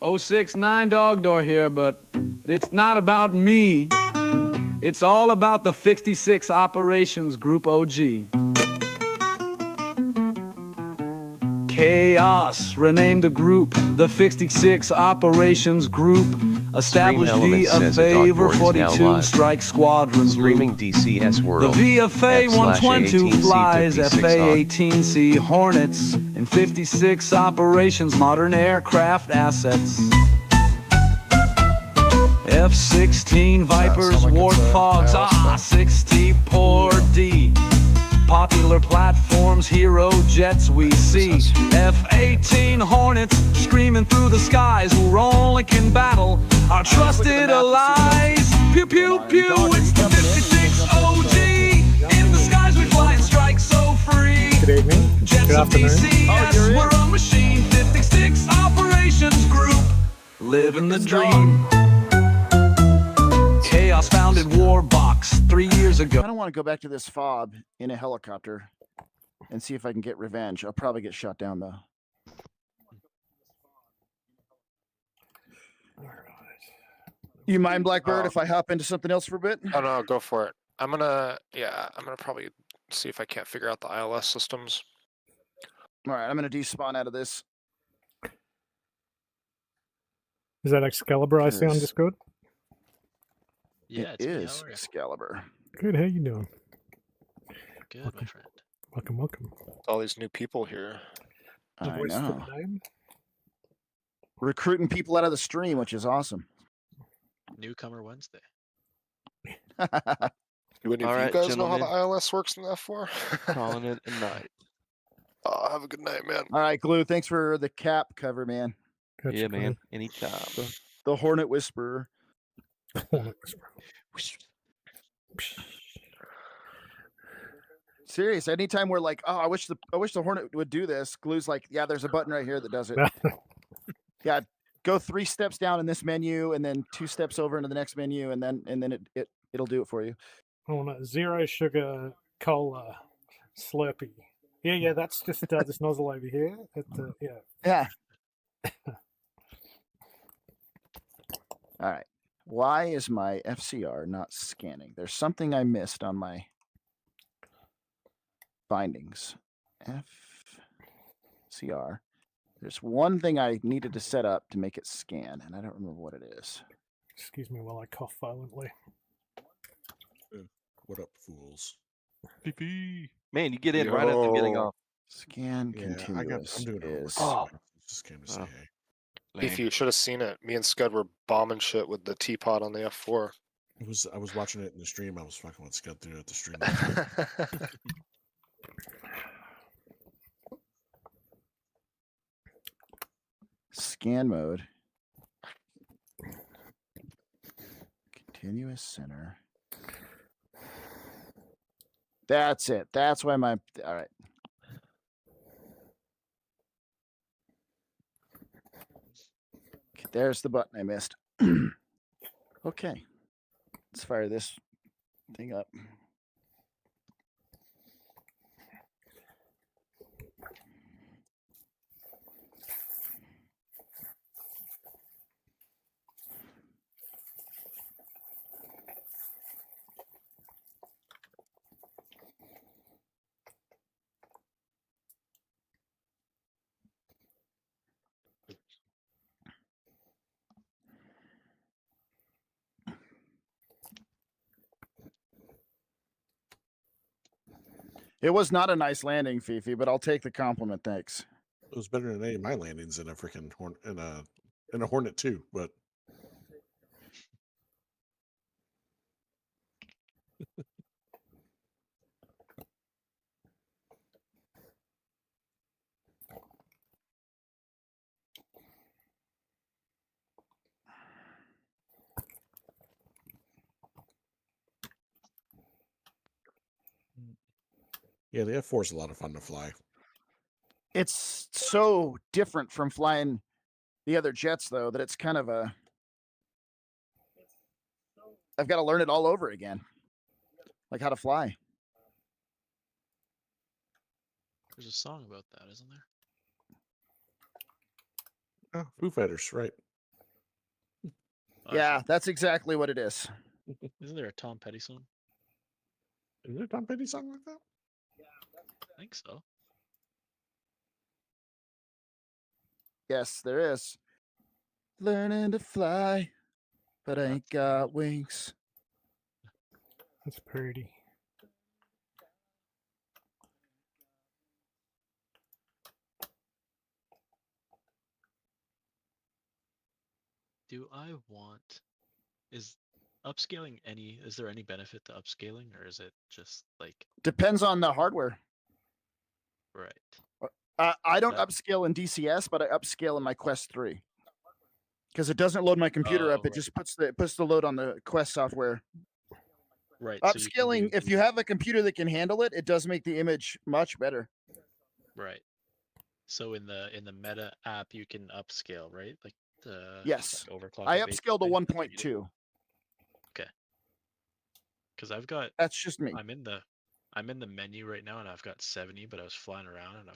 069 Dog Door here, but it's not about me. It's all about the 56 Operations Group OG. Chaos renamed the group the 56 Operations Group, established VFA 42 Strike Squadron Streaming DCS World. The VFA 122 F/A18C flies 56 FA-18C Hornets and 56 Operations modern aircraft assets. F-16 Vipers, Warthogs, 60 Poor D. Popular platforms, hero jets we see. F-18 Hornets screaming through the skies. We're only can battle our trusted allies. Pew pew pew, it's the 56 OG. In the skies we fly and strike so free. Good evening. Jets Good of afternoon. DCS, we're a machine. 56 Operations Group, living the dream. Chaos founded Warbox 3 years ago. I don't want to go back to this fob in a helicopter and see if I can get revenge. I'll probably get shot down though. All right. You mind, Blackbird, if I hop into something else for a bit? Oh no, go for it. I'm gonna probably see if I can't figure out the ILS systems. All right, I'm gonna despawn out of this. Is that Excalibur I see on Yes. Discord? Yeah, It it's me. is How are you? Excalibur. Good, how you doing? Good, Welcome. my friend. Welcome, welcome. All these new people here. The I voice for know. the name? Recruiting people out of the stream, which is awesome. Newcomer Wednesday. Do any of you Alright, guys know how the gentlemen. ILS works in F4? Calling it a night. Have a good night, man. All right, Glue, thanks for the cap cover, man. Gotcha, Yeah, cool. man. Anytime. The Hornet Whisperer. Hornet Whisperer. Serious. Anytime we're like, oh, I wish the Hornet would do this. Glue's like, yeah, there's a button right here that does it. Yeah, go 3 steps down in this menu, and then 2 steps over into the next menu, and then it'll do it for you. Oh no, zero sugar cola Slurpee. Yeah, that's just this nozzle over here. Yeah. Yeah. All right. Why is my FCR not scanning? There's something I missed on my findings. FCR. There's one thing I needed to set up to make it scan, and I don't remember what it is. Excuse me while I cough violently. What up, fools? Man, you get in right as I'm getting off. Scan Yeah, continuous I'm doing it is. Oh. Just came to say Oh. hey. Beefy, you should have seen it. Me and Scud were bombing shit with the teapot on the F4. I was watching it in the stream. I was fucking with Scud through at the stream. Scan mode. Continuous center. That's it. That's why my. All right. There's the button I missed. Okay. Let's fire this thing up. It was not a nice landing, Fifi, but I'll take the compliment. Thanks. It was better than any of my landings in a freaking in a Hornet too. But yeah, the F4 is a lot of fun to fly. It's so different from flying the other jets, though, that it's kind of a. I've got to learn it all over again, like how to fly. There's a song about that, isn't there? Oh, Foo Fighters, right? Yeah, that's exactly what it is. Isn't there a Tom Petty song? Is there a Tom Petty song like that? I think so. Yes, there is. Learning to fly, but I ain't got wings. That's pretty. Do I want? Is upscaling any? Is there any benefit to upscaling, or is it just like Depends on the hardware. right? I don't That- upscale in DCS, but I upscale in my Quest 3 because it doesn't load my computer up. Oh, It just puts the load on the Quest software. Right. so you can Upscaling, do if you have a computer that can handle it, it does make the image much better. Right. So in the Meta app, you can upscale, right? Like the Yes. overclock. I upscale to 1.2. Because I've got That's just me. I'm in the menu right now, and I've got 70, but I was flying around, and I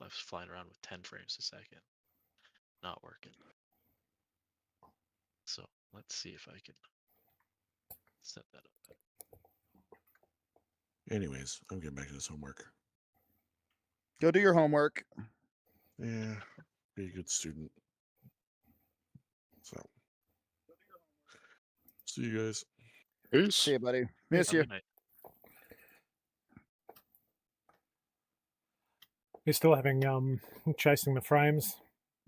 was flying around with 10 frames a second, not working. So let's see if I can set that up. Anyways, I'm getting back to this homework. Go do your homework. Yeah, be a good student. So, see you guys. Peace. See you, buddy. Miss you. Good night. You're still having chasing the frames,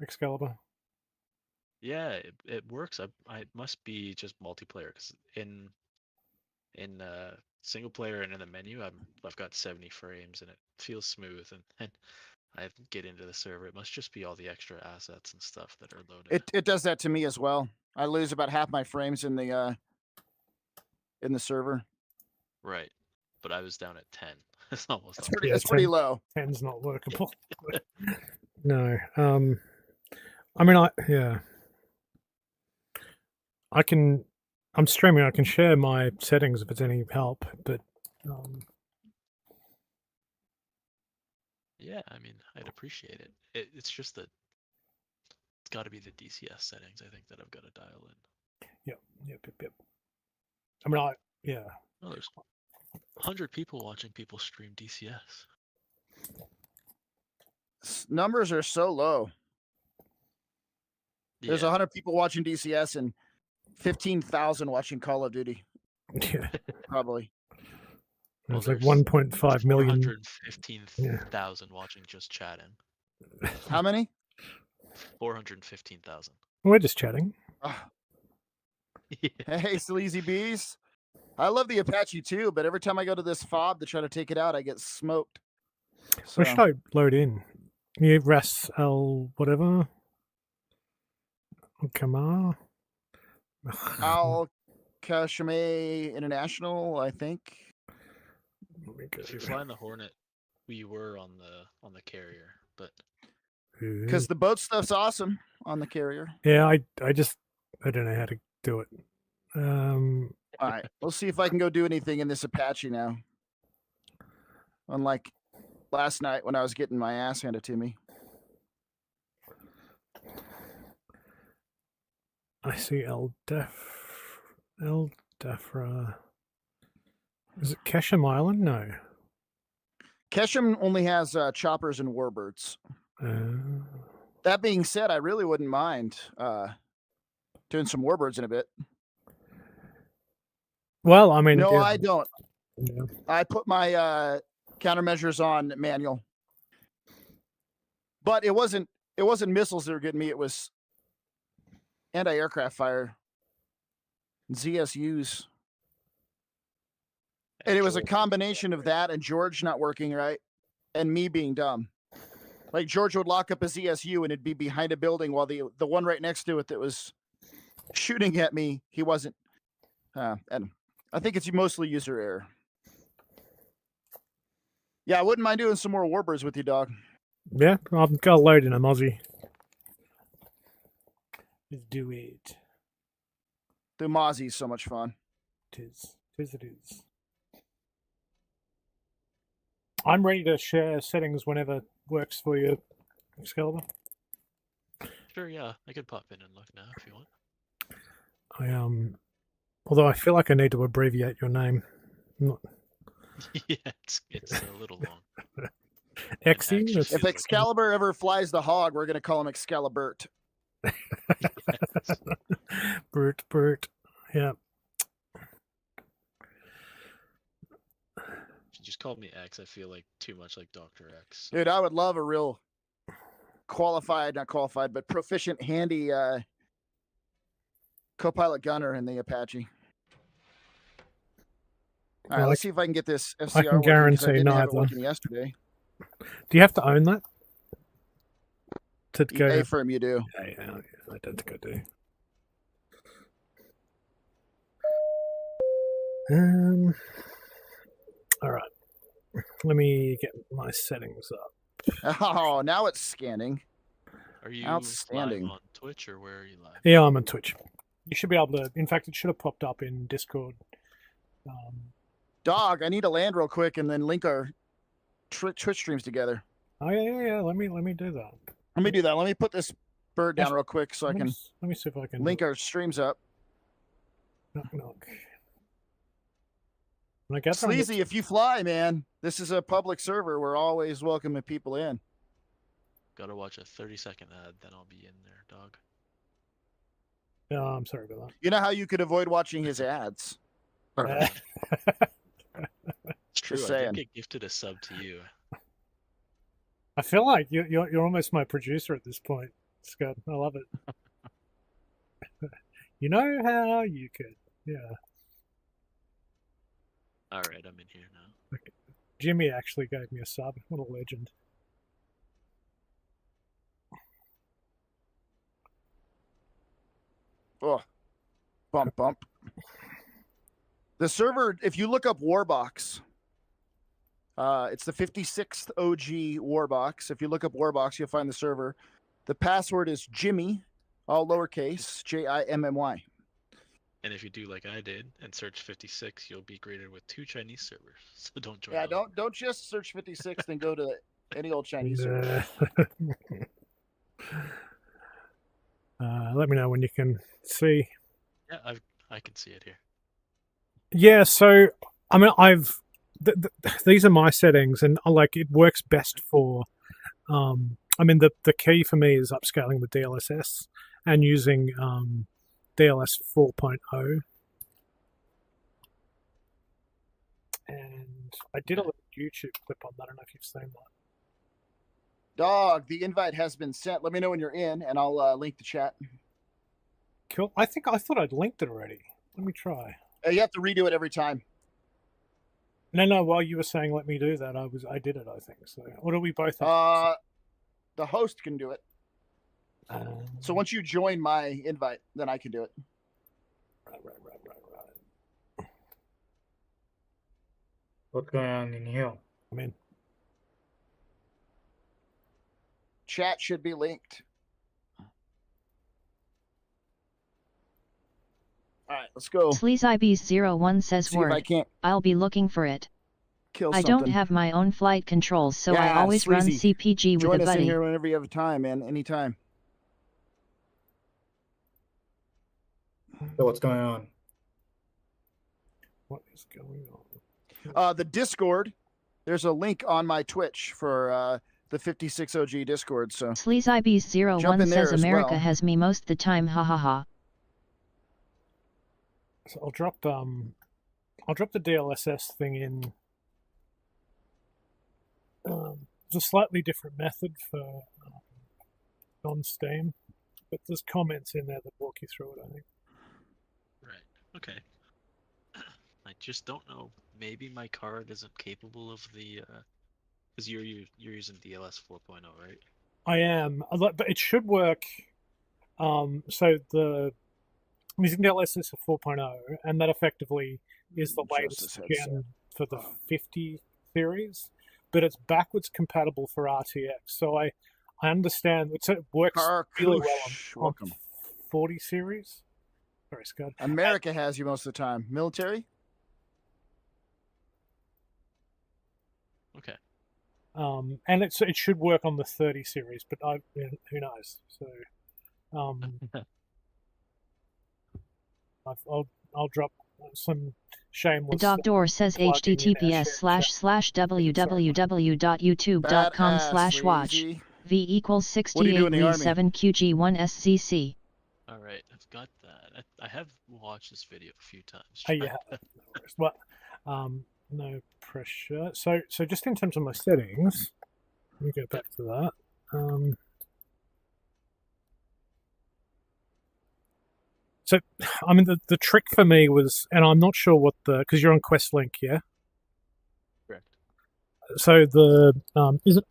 Excalibur. Yeah, it works. I must be just multiplayer because in single player and in the menu, I've got 70 frames and it feels smooth. And I get into the server. It must just be all the extra assets and stuff that are loaded. It does that to me as well. I lose about half my frames in the server. Right, but I was down at 10. It's almost. It's on pretty. Yeah, It's pretty 10. low. 10's not workable. No. I mean, I'm streaming. I can share my settings if it's any help, but Yeah, I mean, I'd appreciate it. It's just that it's got to be the DCS settings. I think that I've got to dial in. yep. I mean, yeah. Oh, there's 100 people watching people stream DCS. Numbers are so low. There's Yeah, 100 people watching DCS and 15,000 watching Call of Duty. Yeah. Probably. well, It's like there's 1.5 million. 415,000 watching just chatting. How many? 415,000. We're just chatting. Ah, Yeah. hey, sleazy bees. I love the Apache too, but every time I go to this fob to try to take it out, I get smoked. Where should So, I load in? Yeah, RAS L whatever. Kamar. Al Kashmir International, I think. If you're flying the Hornet, we were on the carrier, but Because the boat stuff's awesome on the carrier. Yeah, I don't know how to do it. All right, we'll see if I can go do anything in this Apache now. Unlike last night when I was getting my ass handed to me. I see El Defra. Is it Kesham Island? No. Kesham only has choppers and warbirds. That being said, I really wouldn't mind doing some warbirds in a bit. Well, I mean, No, yeah, I don't. yeah. I put my countermeasures on manual. But it wasn't missiles that were getting me, it was anti-aircraft fire. ZSUs. And it was a combination of that and George not working right and me being dumb. Like George would lock up a ZSU and it'd be behind a building while the one right next to it that was shooting at me, he wasn't. And I think it's mostly user error. Yeah, I wouldn't mind doing some more warbirds with you, dog. Yeah, I've got a load in a Mozzie. Let's do it. The Mozzie's so much fun. Tis it is. I'm ready to share settings whenever works for you, Excalibur. sure, yeah, I could pop in and look now if you want. Although I feel like I need to abbreviate your name. Not Yeah, it's a little long. Exy. Axe just That's feels If like- Excalibur ever flies the hog, we're gonna call him Excaliburt. Brute. Yeah. If you just called me X, I feel like too much like Dr. X. Dude, I would love a real not qualified, but proficient, handy co-pilot gunner in the Apache. All right, Well, let's see if I can get this FCR can working, 'cause guarantee I didn't have it neither. working yesterday. Do you have to own that? To go. A-firm, you do. Yeah, I don't think I do. All right. Let me get my settings up. Oh, now it's scanning. Are you Outstanding. live on Twitch or where are you live? Yeah, I'm on Twitch. You should be able to. In fact, it should have popped up in Discord. Dog, I need to land real quick and then link our Twitch streams together. Oh yeah. Let me do that. Let me do that. Let me put this bird down Actually, real quick so I can Let me see if I can link our streams up. knock. When I get there, I'm Sleazy, if you fly, man, this is a public server. We're always welcoming people in. Gotta watch a 30-second ad, then I'll be in there, dog. No, I'm sorry about You know how you could avoid watching his ads? that. It's true, Just I saying. did get gifted a sub to you. I feel like you're almost my producer at this point, Scott. I love it. You know how you could, yeah. Alright, I'm in here now. Jimmy actually gave me a sub. What a legend. Oh, bump. The server, if you look up Warbox, it's the 56th OG Warbox. If you look up Warbox, you'll find the server. The password is Jimmy, all lowercase, Jimmy. And if you do like I did and search 56, you'll be greeted with 2 Chinese servers. So don't join. Yeah, all. don't just search 56 and go to any old Chinese server. Let me know when you can see. Yeah, I can see it here. Yeah, so I mean, these are my settings, and like it works best for. I mean, the key for me is upscaling the DLSS and using DLS 4.0. And I did a little YouTube clip on that. I don't know if you've seen that. Dog, the invite has been sent. Let me know when you're in, and I'll link the chat. Cool. I thought I'd linked it already. Let me try. You have to redo it every time. No. While you were saying let me do that, I did it. I think so. Or do we both? Have The host can do it. So once you join my invite, then I can do it. Right. What's going on in here? I'm in. Chat should be linked. All right, let's go. SleazeIBs01 says See if I word. can't I'll be looking for it. kill I something. don't have my own flight controls, so I Yeah, always run Sleazy. CPG with Join a us in buddy. here whenever you have time, man. Anytime. So what's going on? What is going on? The Discord. There's a link on my Twitch for the 56 OG Discord. So Jump SleazeIBs01 in there says as America well. has me most the time, ha ha ha. So I'll drop the DLSS thing in. It's a slightly different method for non-Steam, but there's comments in there that walk you through it, I think. Right. Okay. I just don't know. Maybe my card isn't capable of the because you're using DLS 4.0, right? I am, but it should work. So I'm using DLSS 4.0, and that effectively is the latest Justice headset. gen for the 50 series, but it's backwards compatible for RTX. So I understand it works really well Karkush, on welcome. 40 series. Sorry, Scott. America has you most of the time. Military? Okay. And it should work on the 30 series, but who knows? So, I'll drop some shameless. The Dogdoor says plugging in our https://www.youtube.com/watch Sleazy. v equals What do you do in the army? 68v7qg1scc. All right, I've got that. I have watched this video a few times. Oh, yeah. Well, no pressure. So just in terms of my settings, let me go back to that. So, I mean, the trick for me was, and I'm not sure what because you're on QuestLink, yeah? Correct. So is it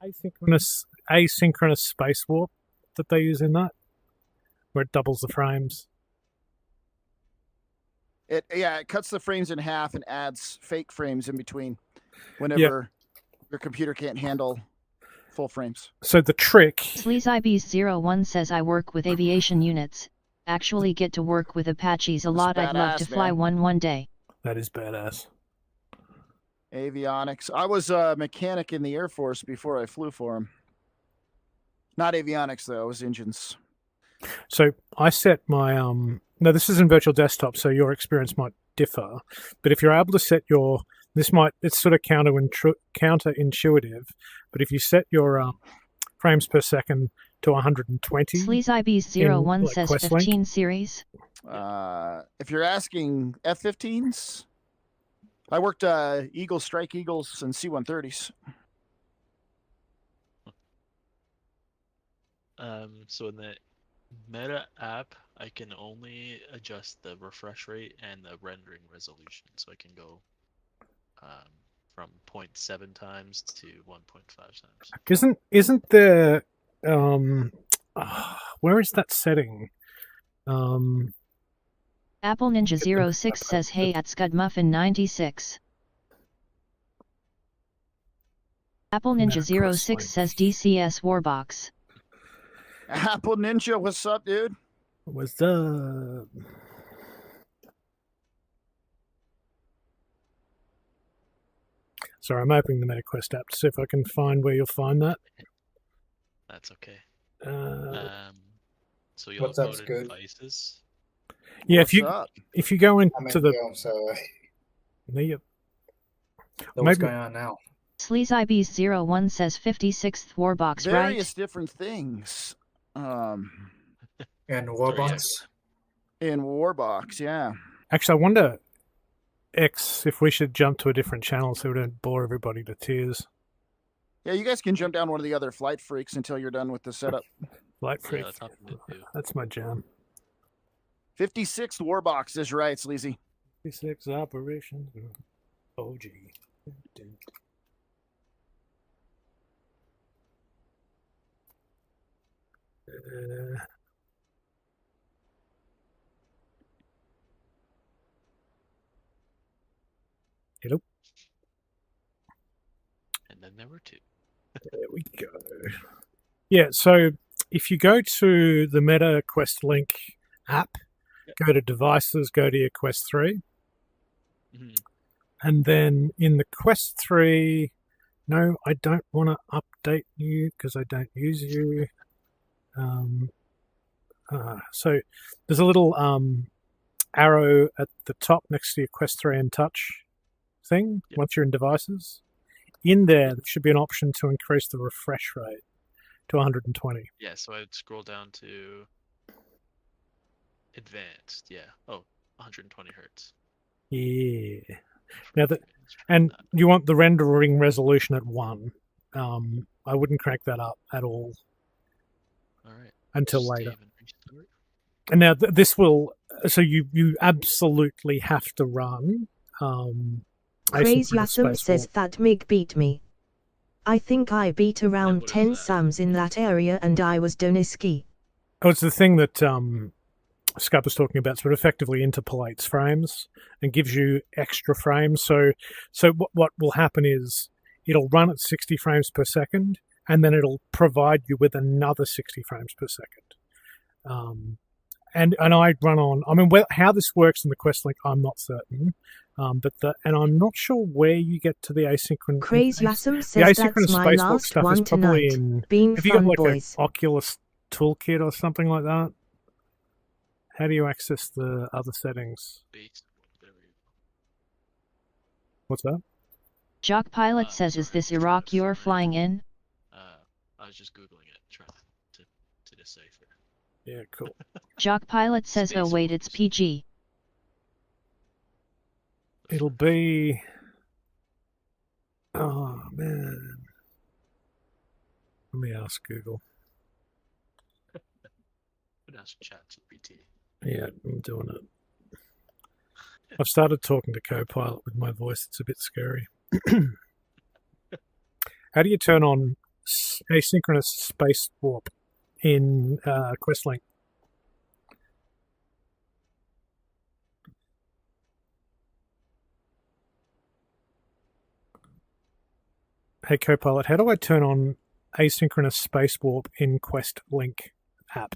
asynchronous space warp that they use in that, where it doubles the frames? It cuts the frames in half and adds fake frames in between whenever your computer can't handle full frames. So the trick. SleazeIBs01 says I work with aviation units. Actually get to work with Apaches a lot. I'd love to fly one day. That is badass. Avionics. I was a mechanic in the Air Force before I flew for them. Not avionics though. It was engines. So I set my no, this is in virtual desktop, so your experience might differ. But if you're able to set it's sort of counterintuitive. But if you set your frames per second to 120, SleazeIBs01 says QuestLink. 15 series. If you're asking F-15s, I worked Eagles, Strike Eagles, and C-130s. So in the Meta app, I can only adjust the refresh rate and the rendering resolution. So I can go from 0.7 times to 1.5 times. Isn't there where is that setting? Apple Ninja 06 says hey at Scudmuffin 96. Apple Ninja 06 says DCS Warbox. Apple Ninja, what's up, dude? What's up? Sorry, I'm opening the MetaQuest app to see if I can find where you'll find that. That's okay. So you'll What's up, go to Scud? devices. Yeah, What's up? if you go I'm into in the film, so yeah, what's maybe- going on now? SleazeIBs01 says 56th Warbox, Various right? different things. And Warbox. In Warbox, yeah. actually, I wonder if we should jump to a different channel so we don't bore everybody to tears. Yeah, you guys can jump down one of the other Flight Freaks until you're done with the setup. Light free. Yeah, that's happened to do. That's my jam. 56th Warbox is right, Sleazy. 56 operations. OG. Hello. And then there were two. There we go. Yeah, so if you go to the MetaQuest Link app, go to devices, go to your Quest 3, and then in the Quest 3, no, I don't want to update you because I don't use you. So there's a little arrow at the top next to your Quest 3 and Touch thing once you're in devices. In there should be an option to increase the refresh rate to 120. Yeah, so I'd scroll down to advanced. Yeah. Oh, 120 hertz. Yeah. Now and you want the rendering resolution at 1. I wouldn't crank that up at all. All right. Until Save later. and restart. And now this will. So you absolutely have to run. Crazy asynchronous Awesome space says warp. that Mig beat me. I think I beat around what is 10 that? sums in that area and I was Doniski. Oh, it's the thing that Scott was talking about. So it effectively interpolates frames and gives you extra frames. So what will happen is it'll run at 60 frames per second, and then it'll provide you with another 60 frames per second. And I run on. I mean, how this works in the Quest Link, I'm not certain. And I'm not sure where you get to the asynchronous. Crazy Awesome The says asynchronous that's my space warp last stuff is one probably tonight. in. Been Have you got fun, like boys. an Oculus toolkit or something like that? How do you access the other settings? Base. There we go. What's that? Jock Pilot says, "Is sorry, this I'm trying Iraq to you're find- flying in?" I was just googling it, trying to decipher. Yeah, cool. Jock Pilot says, Space "Oh wait, it's Wars. PG." It'll be. Oh man. Let me ask Google. But ask ChatGPT. Yeah, I'm doing it. I've started talking to Copilot with my voice. It's a bit scary. How do you turn on asynchronous space warp in Questlink? Hey Copilot, how do I turn on asynchronous space warp in Questlink app?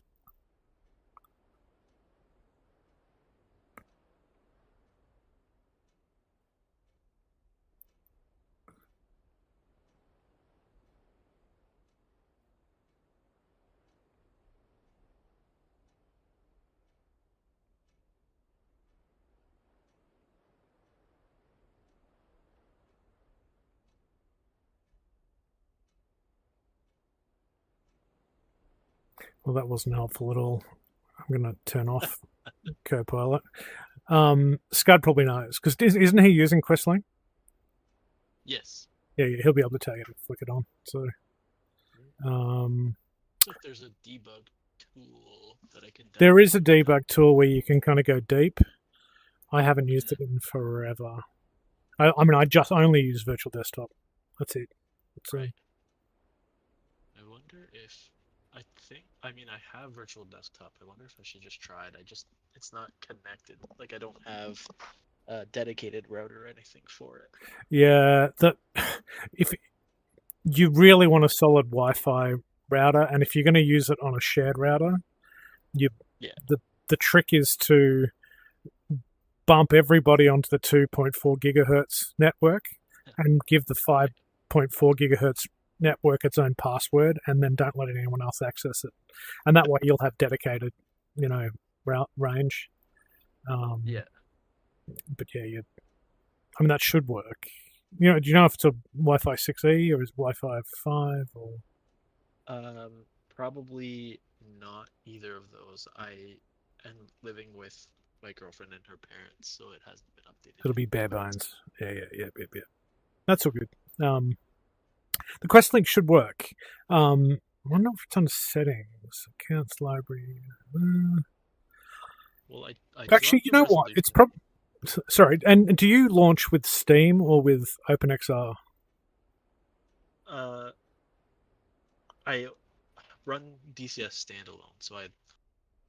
Well, that wasn't helpful at all. I'm going to turn off Copilot. Scud probably knows, because isn't he using Questlink? Yes. Yeah, he'll be able to tell you to flick it on. So, So if there's a debug tool that I can. There is a debug tool where you can kind of go deep. I haven't used it in forever. I mean, I just only use Virtual Desktop. That's it. Right. I wonder if I mean, I have Virtual Desktop. I wonder if I should just try it. It's not connected. Like, I don't have a dedicated router or anything for it. Yeah, if you really want a solid Wi-Fi router, and if you're going to use it on a shared router, the trick is to bump everybody onto the 2.4 gigahertz network and give the 5.4 gigahertz network its own password, and then don't let anyone else access it. And that way you'll have dedicated, route range. Yeah. But yeah, I mean, that should work. Do you know if it's a Wi-Fi 6E or is Wi-Fi 5 or? Probably not either of those. I am living with my girlfriend and her parents, so it hasn't been updated. It'll be bare bones. Yeah. That's all good. The Questlink should work. I wonder if it's under settings, accounts, library. Well, I Actually, you know what? It's probably. Sorry, and do you launch with Steam or with OpenXR? I run DCS standalone, so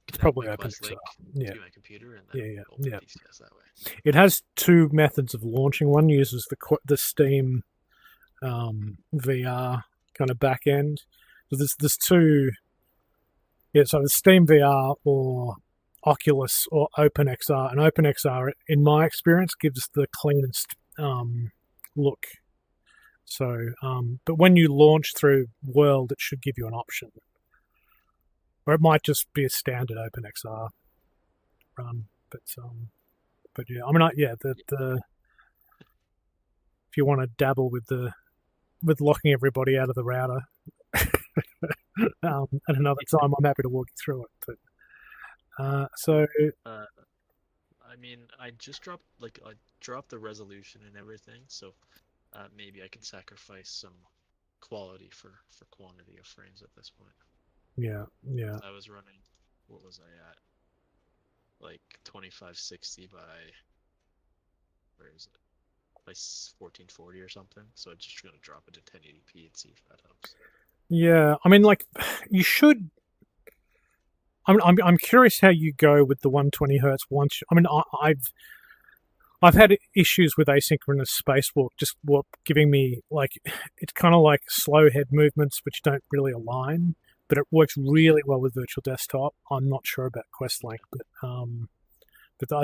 It's probably OpenXR. Yeah. To my computer and then open DCS that way. It has two methods of launching. One uses the Steam VR kind of back end. So there's two. Yeah, so the Steam VR or Oculus or OpenXR, and OpenXR, in my experience, gives the cleanest look. So, but when you launch through World, it should give you an option, or it might just be a standard OpenXR run. But yeah, I mean, the if you want to dabble with locking everybody out of the router at another time, I'm happy to walk you through it. But I mean, I dropped the resolution and everything, so maybe I can sacrifice some quality for quantity of frames at this point. Yeah. I was running, what was I at? Like 2560 by, where is it? By 1440 or something. So I'm just gonna drop it to 1080p and see if that helps. Yeah, I mean, like, you should. I'm curious how you go with the 120 hertz. I've had issues with asynchronous spacewalk, just giving me it's kind of like slow head movements which don't really align, but it works really well with Virtual Desktop. I'm not sure about Questlink, but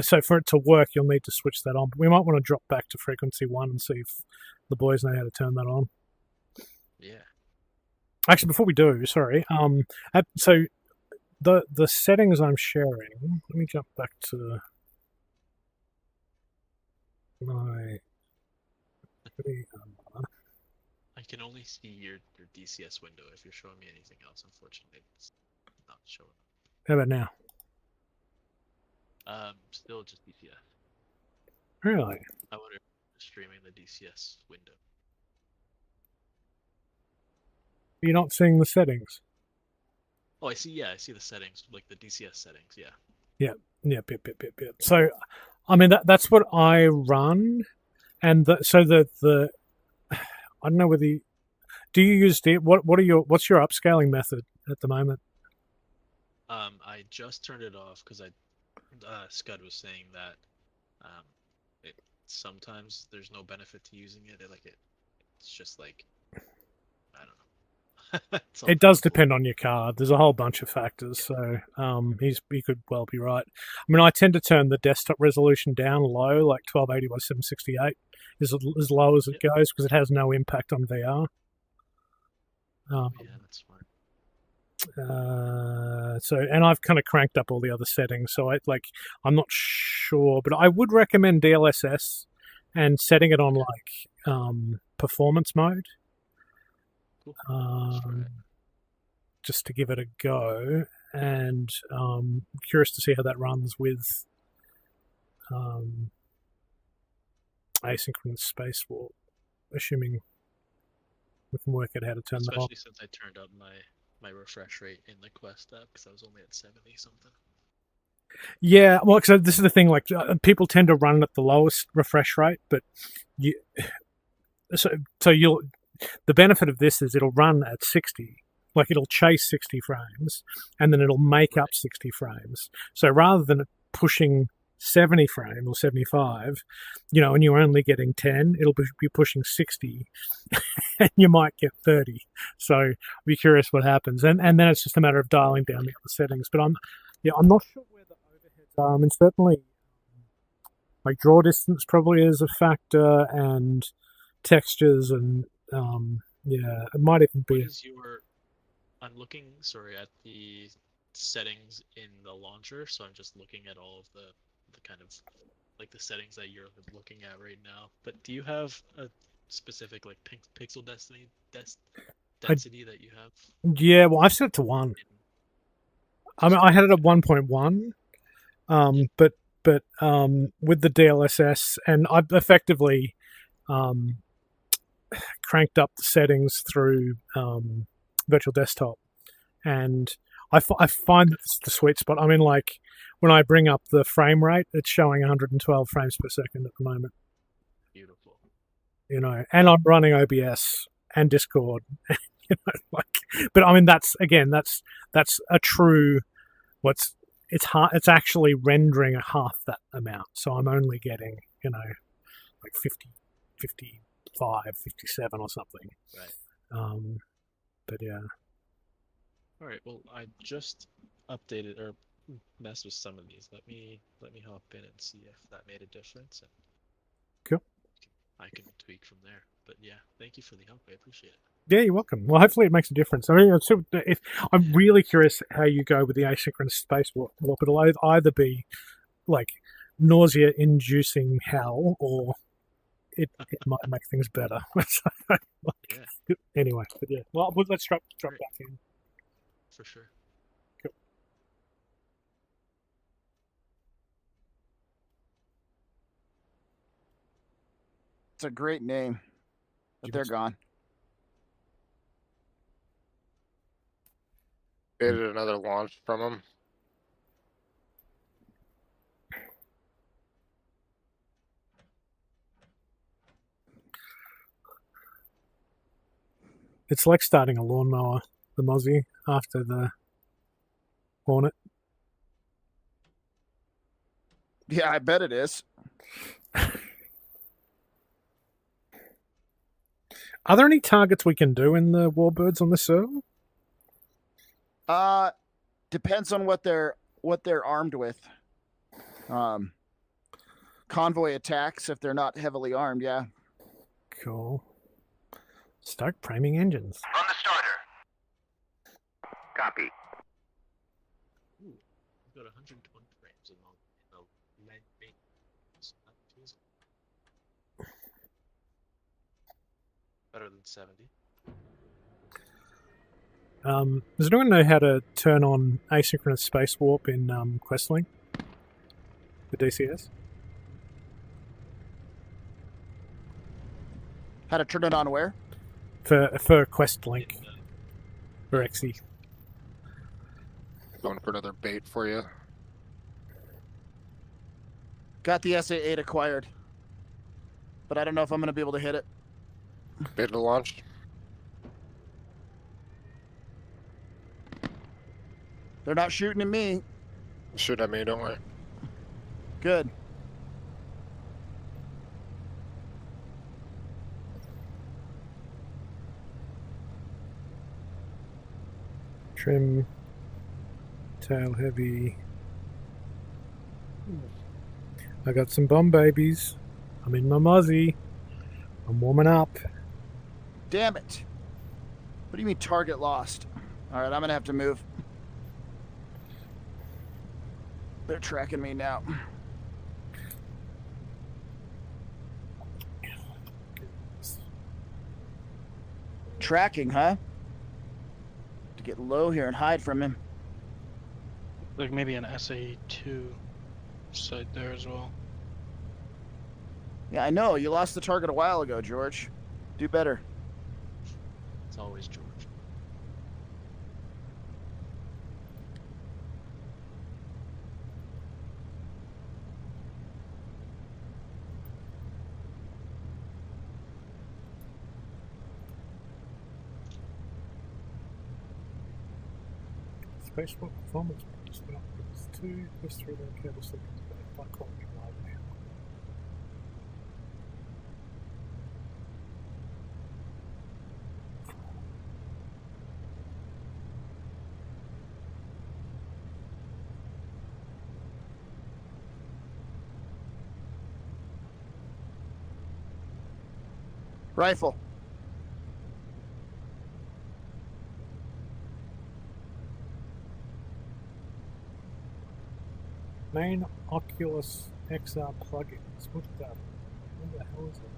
so for it to work, you'll need to switch that on. But we might want to drop back to frequency 1 and see if the boys know how to turn that on. Yeah. Actually, before we do, sorry. So the settings I'm sharing. Let me jump back to my. I can only see your DCS window. If you're showing me anything else, unfortunately, it's not showing. How about now? Still just DCS. Really? I wonder if you're streaming the DCS window. You're not seeing the settings. Oh, I see. Yeah, I see the settings, like the DCS settings. Yeah. Yep. So, I mean that's what I run, and the I don't know whether do you use what's your upscaling method at the moment? I just turned it off because Scud was saying that it sometimes there's no benefit to using it. It's just like I don't know. It does depend on your card. There's a whole bunch of factors, so he could well be right. I mean, I tend to turn the desktop resolution down low, like 1280 by 768, is as low as it goes because it has no impact on VR. Yeah, that's smart. And I've kind of cranked up all the other settings, so I'm not sure, but I would recommend DLSS and setting it on performance mode. Just to give it a go, and curious to see how that runs with asynchronous space warp, assuming we can work out how to turn that off. Especially since I turned up my refresh rate in the Quest app because I was only at 70 something. Yeah, well, because this is the thing, people tend to run at the lowest refresh rate, but the benefit of this is it'll run at 60, like it'll chase 60 frames, and then it'll make up 60 frames. So rather than pushing 70 frame or 75, and you're only getting 10, it'll be pushing 60, and you might get 30. So I'll be curious what happens, and then it's just a matter of dialing down the other settings. But I'm not sure where the overheads are. I mean, certainly, like draw distance probably is a factor, and textures and it might even be. I'm looking, at the settings in the launcher, so I'm just looking at all of the kind of like the settings that you're looking at right now. But do you have a specific pixel density that you have? Yeah, well, I've set it to 1. I mean, I had it at 1.1, but with the DLSS, and I've effectively cranked up the settings through virtual desktop, and I find that it's the sweet spot. I mean, like when I bring up the frame rate, it's showing 112 frames per second at the moment. Beautiful. And I'm running OBS and Discord. But I mean, that's a true. It's hard. It's actually rendering half that amount, so I'm only getting 50, 55, 57 or something. Right. But yeah. All right. Well, I just updated or messed with some of these. Let me hop in and see if that made a difference. And cool. I can tweak from there. But yeah, thank you for the help. I appreciate it. Yeah, you're welcome. Well, hopefully it makes a difference. I mean, I'm really curious how you go with the asynchronous space warp. It'll either be like nausea-inducing hell, or it might make things better. Anyway, but yeah. Well, let's drop back in. For sure. Cool. It's a great name, but they're gone. They did another launch from them. It's like starting a lawnmower, the Mozzie, after the Hornet. Yeah, I bet it is. Are there any targets we can do in the Warbirds on this server? Depends on what they're armed with. Convoy attacks if they're not heavily armed, yeah. Cool. Start priming engines. On the starter. Copy. got 120 frames in the main. So that feels better than 70. Does anyone know how to turn on asynchronous space warp in Questlink? The DCS? How to turn it on where? For Questlink. For XE. Going for another bait for you. Got the SA-8 acquired. But I don't know if I'm going to be able to hit it. Beta launched. They're not shooting at me. Shoot at me, don't worry. Good. Trim. Tail heavy. I got some bomb babies. I'm in my muzzy. I'm warming up. Damn it. What do you mean target lost? All right, I'm going to have to move. They're tracking me now. Tracking, huh? To get low here and hide from him. Like maybe an SA2 site there as well. Yeah, I know. You lost the target a while ago, George. Do better. It's always George. Spacewalk performance bonus outputs 2 plus 3 low cable seconds by calling it live now. Rifle. Main Oculus XR plugins. What the hell is it?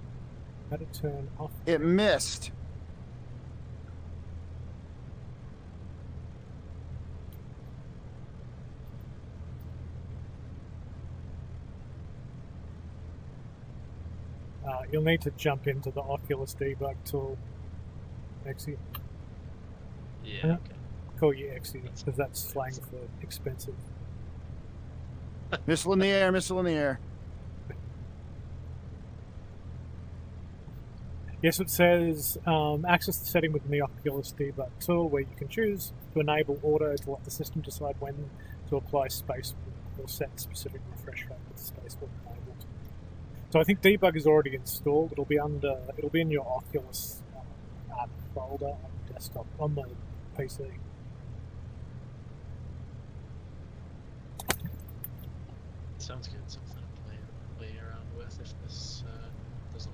How to turn off? It missed. You'll need to jump into the Oculus debug tool, Exie. Yeah, okay. Call you Exie, because that's slang for expensive. Missile in the air, missile in the air. Yes, it says access the setting within the Oculus debug tool where you can choose to enable auto to let the system decide when to apply space or set specific refresh rate with the space warp enabled. So I think debug is already installed. It'll be in your Oculus app folder on the desktop on the PC. Sounds good. Something to play around with if this doesn't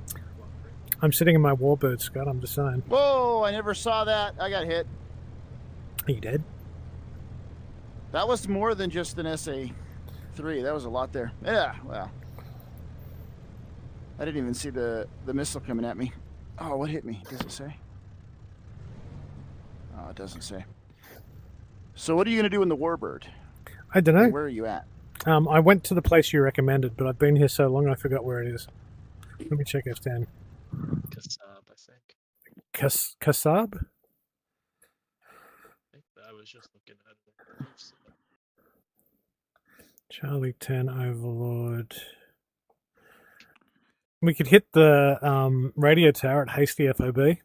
cooperate. I'm sitting in my Warbird, Scott. I'm just saying. Whoa! I never saw that. I got hit. Are you dead? That was more than just an SA-3. That was a lot there. Yeah. Well. I didn't even see the missile coming at me. Oh, what hit me? Does it say? Oh, it doesn't say. So what are you going to do in the Warbird? I don't know. Where are you at? I went to the place you recommended, but I've been here so long I forgot where it is. Let me check F10. Kasab, I think. Kasab? I think I was just looking at it. Charlie 10 Overlord. We could hit the radio tower at Hasty FOB.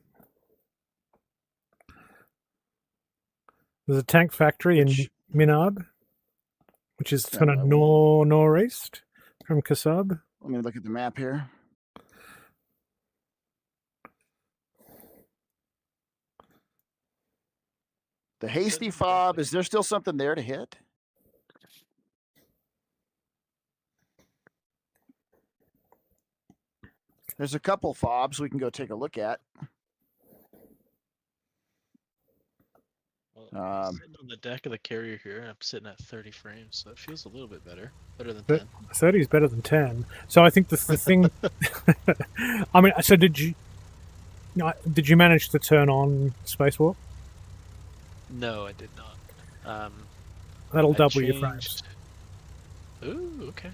There's a tank factory in Minab, which is kind of northeast from Kasab. Let me look at the map here. The Hasty FOB, is there still something there to hit? There's a couple FOBs we can go take a look at. Well, I'm sitting on the deck of the carrier here, and I'm sitting at 30 frames, so it feels a little bit better. Better than 10. 30 is better than 10. So I think the thing... I mean, so did you manage to turn on Spacewalk? No, I did not. That'll I double your frames. changed- Ooh, okay.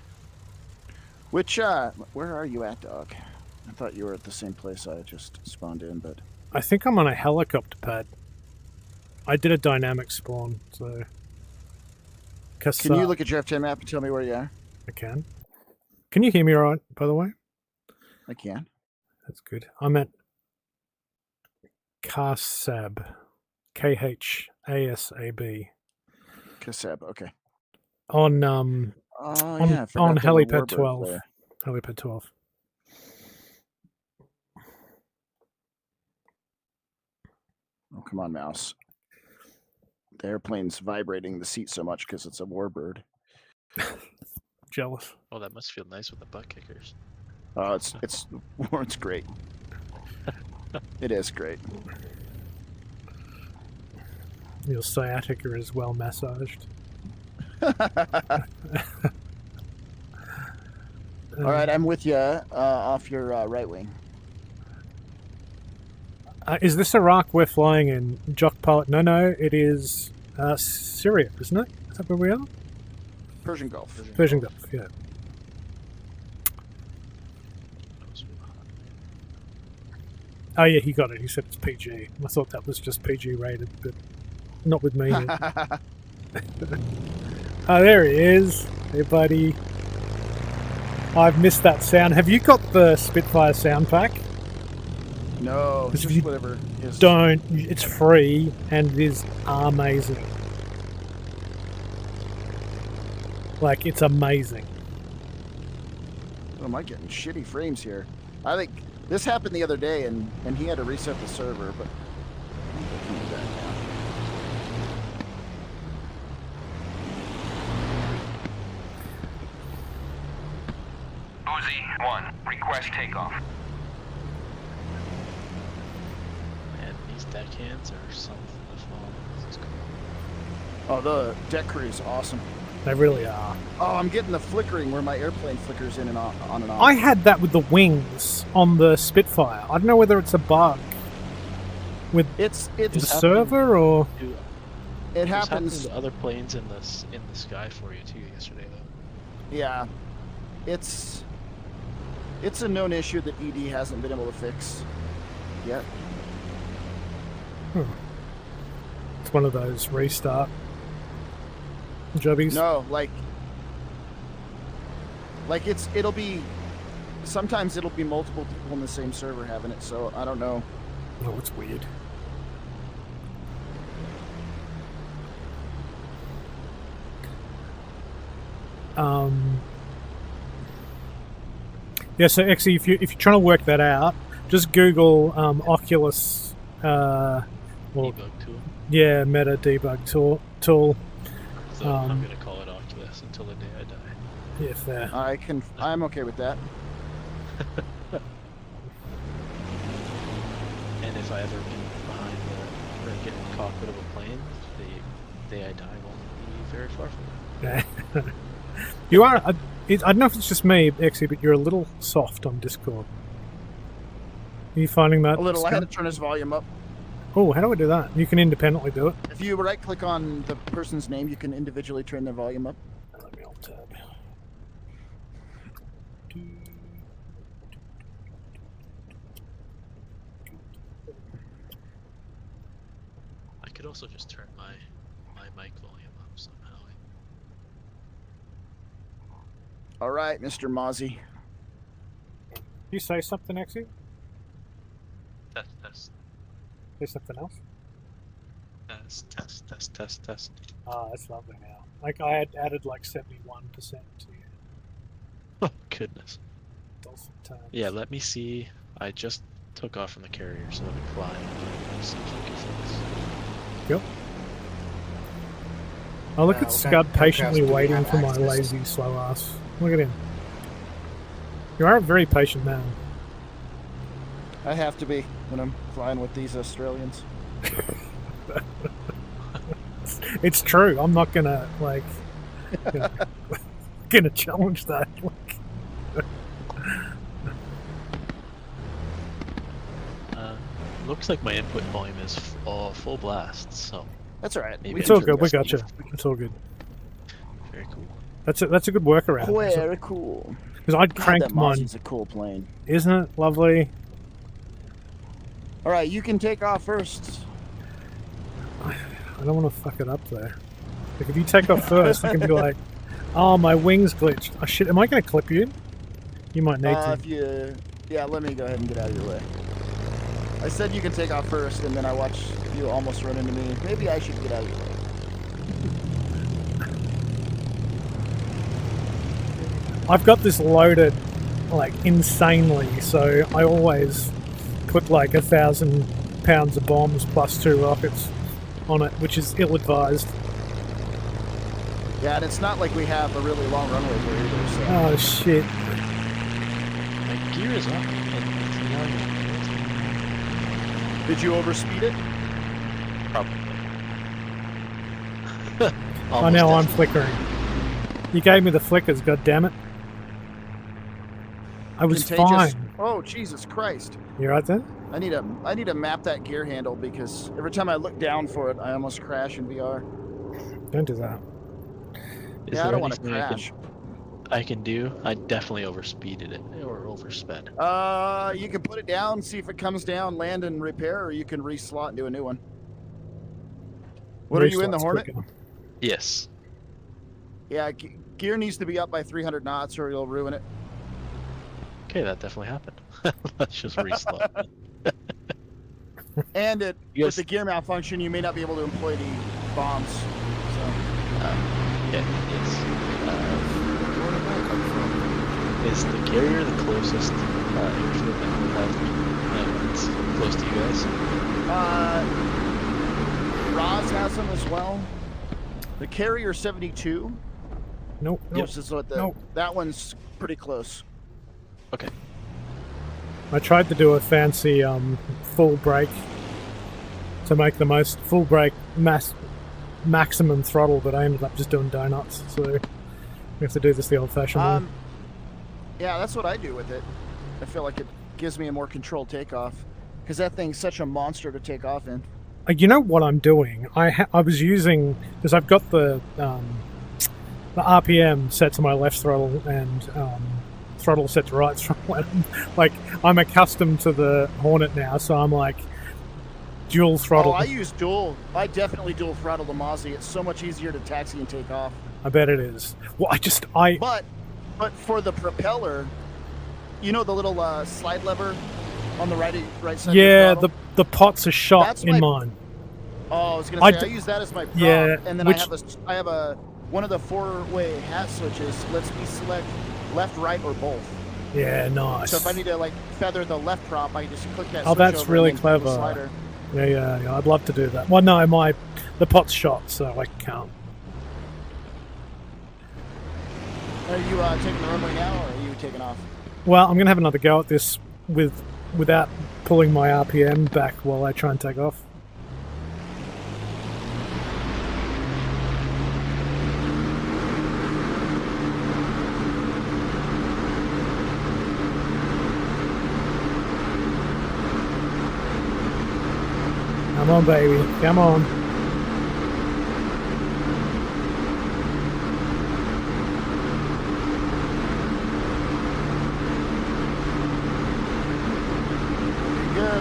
Which where are you at, dog? I thought you were at the same place I just spawned in, but I think I'm on a helicopter pad. I did a dynamic spawn, so... can you look at your F10 map and tell me where you are? I can. Can you hear me all right, by the way? I can. That's good. I'm at Kasab. Khasab. Kasab, okay. On Oh yeah, I forgot on there were helipad warbirds 12. there. Helipad 12. Oh come on, mouse. The airplane's vibrating the seat so much because it's a warbird. Jealous. Oh, that must feel nice with the butt kickers. Oh, it's great. It is great. Your sciatica is well massaged. All right, I'm with you off your right wing. Is this Iraq we're flying in? Jock pilot? No, it is Syria, isn't it? Is that where we are? Persian Gulf. Persian Gulf, yeah. Oh yeah, he got it. He said it's PG. I thought that was just PG rated, but not with me. Oh, there he is. Hey, buddy. I've missed that sound. Have you got the Spitfire sound pack? No, If just you whatever is. Don't. It's free and it is amazing. Like, it's amazing. Oh, am I getting shitty frames here? I think this happened the other day, and he had to reset the server, but I can do that now. OZ-1, request takeoff. Man, these deckhands are something to follow. This is cool. Oh, the deck crew is awesome. They really are. Oh, I'm getting the flickering where my airplane flickers in and on and off. I had that with the wings on the Spitfire. I don't know whether it's a bug with it's the server or... It This happened happens. to other planes in the sky for you too yesterday, though. Yeah, it's a known issue that ED hasn't been able to fix yet. It's one of those restart jobbies. No, like it'll be sometimes it'll be multiple people in the same server having it, so I don't know. Oh, it's weird. Yeah, so actually, if you're trying to work that out, just Google Oculus. Debug tool. Yeah, Meta Debug tool. So I'm gonna call it Oculus until the day I die. Yeah, fair. I'm okay with that. And if I ever get behind or get in the cockpit of a plane, the day I die won't be very far from it. Yeah. You are. I don't know if it's just me, actually, but you're a little soft on Discord. Are you finding that? A little. I Scott? had to turn his volume up. Oh, how do I do that? You can independently do it. If you right-click on the person's name, you can individually turn their volume up. Let me alt tab. I could also just turn my mic volume up somehow. All right, Mr. Mozzie. You say something, actually? Test. Say something else? Test. Ah, that's lovely now. Like, I had added like 71% to you. Oh, goodness. Dulcet tones. Yeah, let me see. I just took off from the carrier, so let me fly. Yep. Oh, look at Scud patiently waiting for my lazy, slow ass. Look at him. You are a very patient man. I have to be when I'm flying with these Australians. It's true. I'm not gonna like gonna challenge that. Looks like my input volume is full blast, so That's all right. maybe It's I all can good. We adjust got the- you. It's all good. Very cool. That's a good workaround. Very cool. Because I'd God, crank that mine. Mozzie's a cool plane. Isn't it lovely? All right, you can take off first. I don't want to fuck it up there. Like if you take off first, I can be like, "Oh, my wings glitched." Oh shit! Am I going to clip you? You might need to. If you, yeah, let me go ahead and get out of your way. I said you can take off first, and then I watched you almost run into me. Maybe I should get out of your way. I've got this loaded, like, insanely, so I always put like 1,000 pounds of bombs plus 2 rockets on it, which is ill-advised. Yeah, and it's not like we have a really long runway here either. So. Oh shit! My gear is up. Did you overspeed it? Probably. I know I'm flickering. You gave me the flickers, god damn it! I was Contagious. fine. Oh Jesus Christ! You right there? I need to map that gear handle because every time I look down for it, I almost crash in VR. Don't do that. Is Yeah, I there don't want to anything crash. I can do? I definitely overspeeded it or oversped. You can put it down, see if it comes down, land and repair, or you can reslot and do a new one. What are you in the Reslot's Hornet? quicker. Yes. Yeah, gear needs to be up by 300 knots or you'll ruin it. Okay, that definitely happened. Let's just reslot. And You with guys- the gear malfunction, you may not be able to employ the bombs. So. Yeah, yes. Where did that come from? Is the carrier the closest airfield that we have? It's close to you guys? Roz has them as well. The Carrier 72. Nope. Which is what that one's pretty close. Okay. I tried to do a fancy full brake to make the most full brake maximum throttle, but I ended up just doing donuts. So we have to do this the old-fashioned way. Yeah, that's what I do with it. I feel like it gives me a more controlled takeoff because that thing's such a monster to take off in. You know what I'm doing? I was using, because I've got the RPM set to my left throttle and throttle set to right throttle. And, like, I'm accustomed to the Hornet now, so I'm like dual throttle. Oh, I use dual. I definitely dual throttle the Mozzie. It's so much easier to taxi and take off. I bet it is. Well, But for the propeller, you know the little slide lever on the right side. Yeah, of the the pots are shot That's in mine. Oh, I was gonna say I use that as my prop, yeah, and then I have a one of the 4-way hat switches lets me select left, right, or both. Yeah, nice. So if I need to like feather the left prop, I just click that. Oh, switch that's over really and then pull the clever. slider. Yeah, I'd love to do that. Well, no, the pot's shot, so I can't. Are you taking the runway now, or are you taking off? Well, I'm gonna have another go at this without pulling my RPM back while I try and take off. Come on, baby. Come on.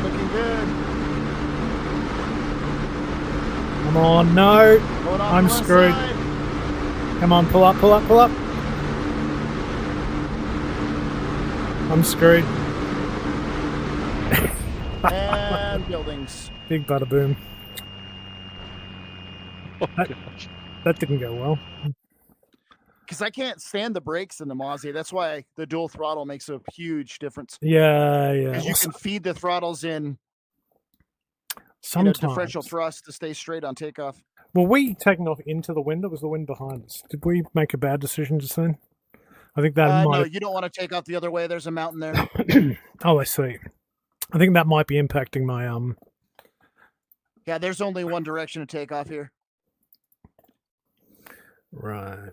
Looking good. Come on, no. Going off I'm the left screwed. side. Come on, pull up, pull up, pull up. I'm screwed. And buildings. Big bada boom. Oh, That didn't go well. Because I can't stand the brakes in the Mozzie. That's why the dual throttle makes a huge difference. Yeah. Because you can feed the throttles in Sometimes. differential thrust to stay straight on takeoff. Were we taking off into the wind, or was the wind behind us? Did we make a bad decision just then? I think that might. No, you don't want to take off the other way. There's a mountain there. Oh, I see. I think that might be impacting my Yeah, there's only one direction to take off here. Right.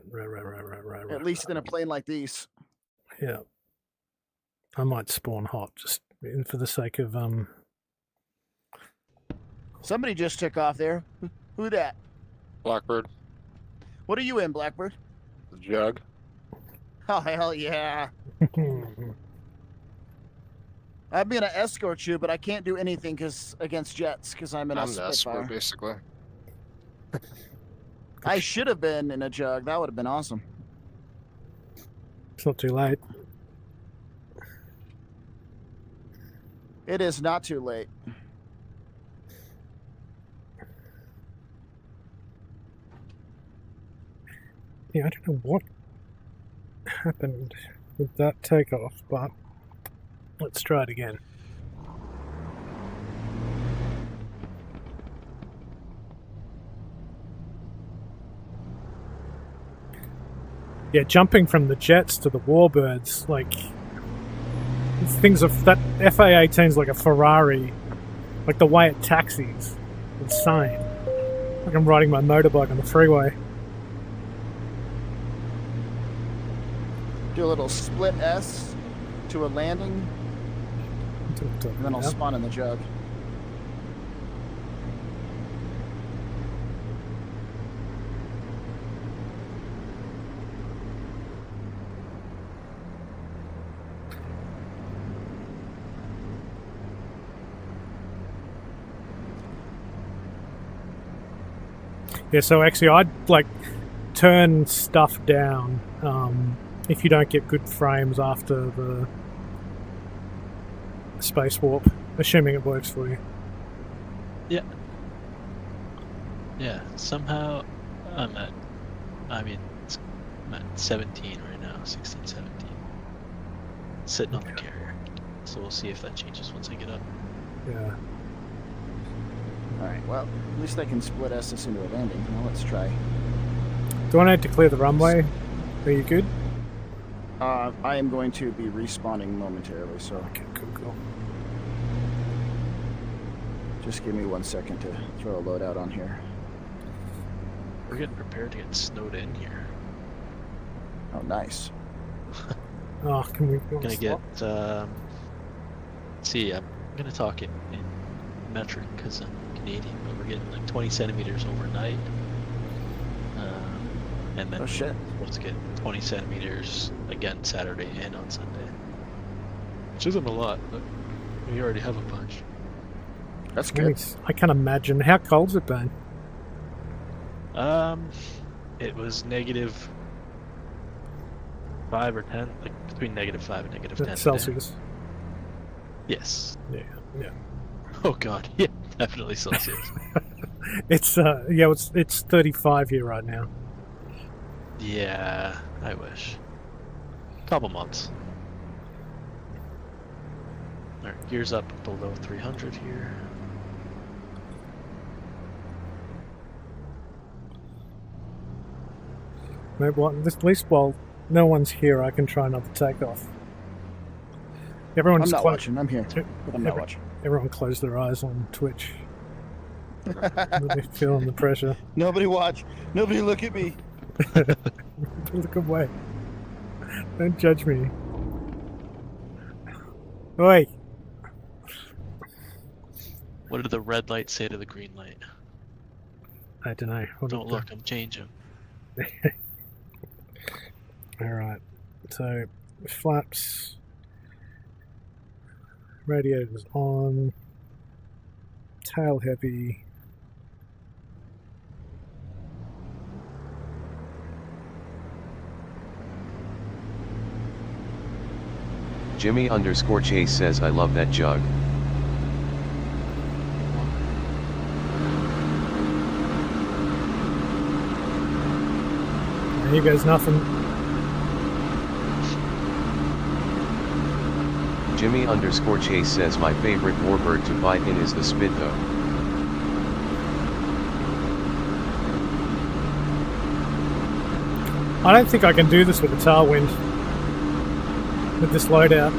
At least in a plane like these. Yeah. I might spawn hot just for the sake of Somebody just took off there. Who that? Blackbird. What are you in, Blackbird? The jug. Oh hell yeah! I'm gonna escort you, but I can't do anything against jets because I'm in a the escort, Spitfire. basically. I should have been in a jug. That would have been awesome. It's not too late. It is not too late. Yeah, I don't know what happened with that takeoff, but let's try it again. Yeah, jumping from the jets to the Warbirds, like things of that FA-18's like a Ferrari, like the way it taxis, insane. Like I'm riding my motorbike on the freeway. Do a little split S to a landing, and then I'll spawn in the jug. Yeah, so actually I'd like turn stuff down if you don't get good frames after the space warp, assuming it works for you. Yeah. Yeah, somehow I'm at 17 right now, 16, 17. Sitting on the carrier. So we'll see if that changes once I get up. Yeah. Alright, well, at least I can split S this into a landing. Now let's try. Do I need to clear the runway? Are you good? I am going to be respawning momentarily, so... Okay, cool. Just give me 1 second to throw a loadout on here. We're getting prepared to get snowed in here. Oh, nice. Oh, can we... Gonna get, see, I'm gonna talk in metric because I'm Canadian, but we're getting like 20 centimeters overnight. And then oh, shit. We're supposed to get 20 centimeters again Saturday and on Sunday. Which isn't a lot, but we already have a bunch. That's good. I can't imagine. How cold's it been? It was -5 or 10, like between -5 and -10 Celsius. today. Yes. Yeah. Oh god, yeah, definitely Celsius. It's 35 here right now. Yeah, I wish. Couple months. Alright, gears up below 300 here. Maybe at least while no one's here, I can try another takeoff. Everyone's I'm not watching. I'm here, but I'm not watching. Everyone close their eyes on Twitch. They're feeling the pressure. Nobody watch. Nobody look at me. Look away. Don't judge me. Oi! What did the red light say to the green light? I don't know. Don't look, I'm changing. Alright. So, flaps. Radiators on. Tail heavy. Jimmy_Chase says I love that jug. Here goes nothing. Jimmy_Chase says my favorite warbird to bite in is the Spitho. I don't think I can do this with a tailwind. With this loadout.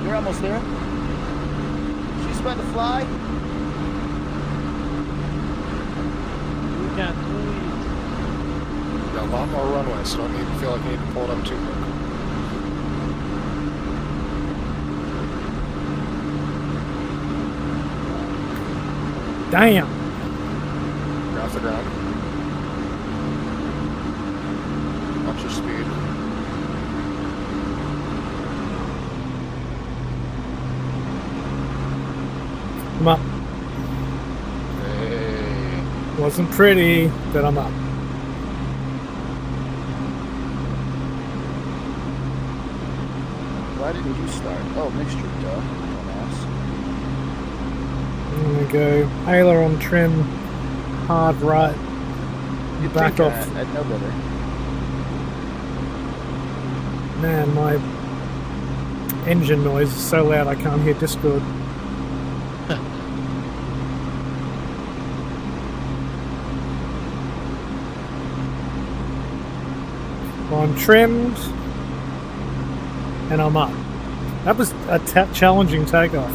You're almost there. She's about to fly? We got noise. Got a lot more runway, so don't need to feel like you need to pull it up too quick. Damn. You're off the ground. Watch your speed. I'm up. Hey. Wasn't pretty, but I'm up. Why didn't you start? Oh, mixture, duh. Dumbass. I'm gonna go aileron trim, hard right, back off. I'd know better. Man, my engine noise is so loud I can't hear Discord. I'm trimmed, and I'm up. That was a challenging takeoff.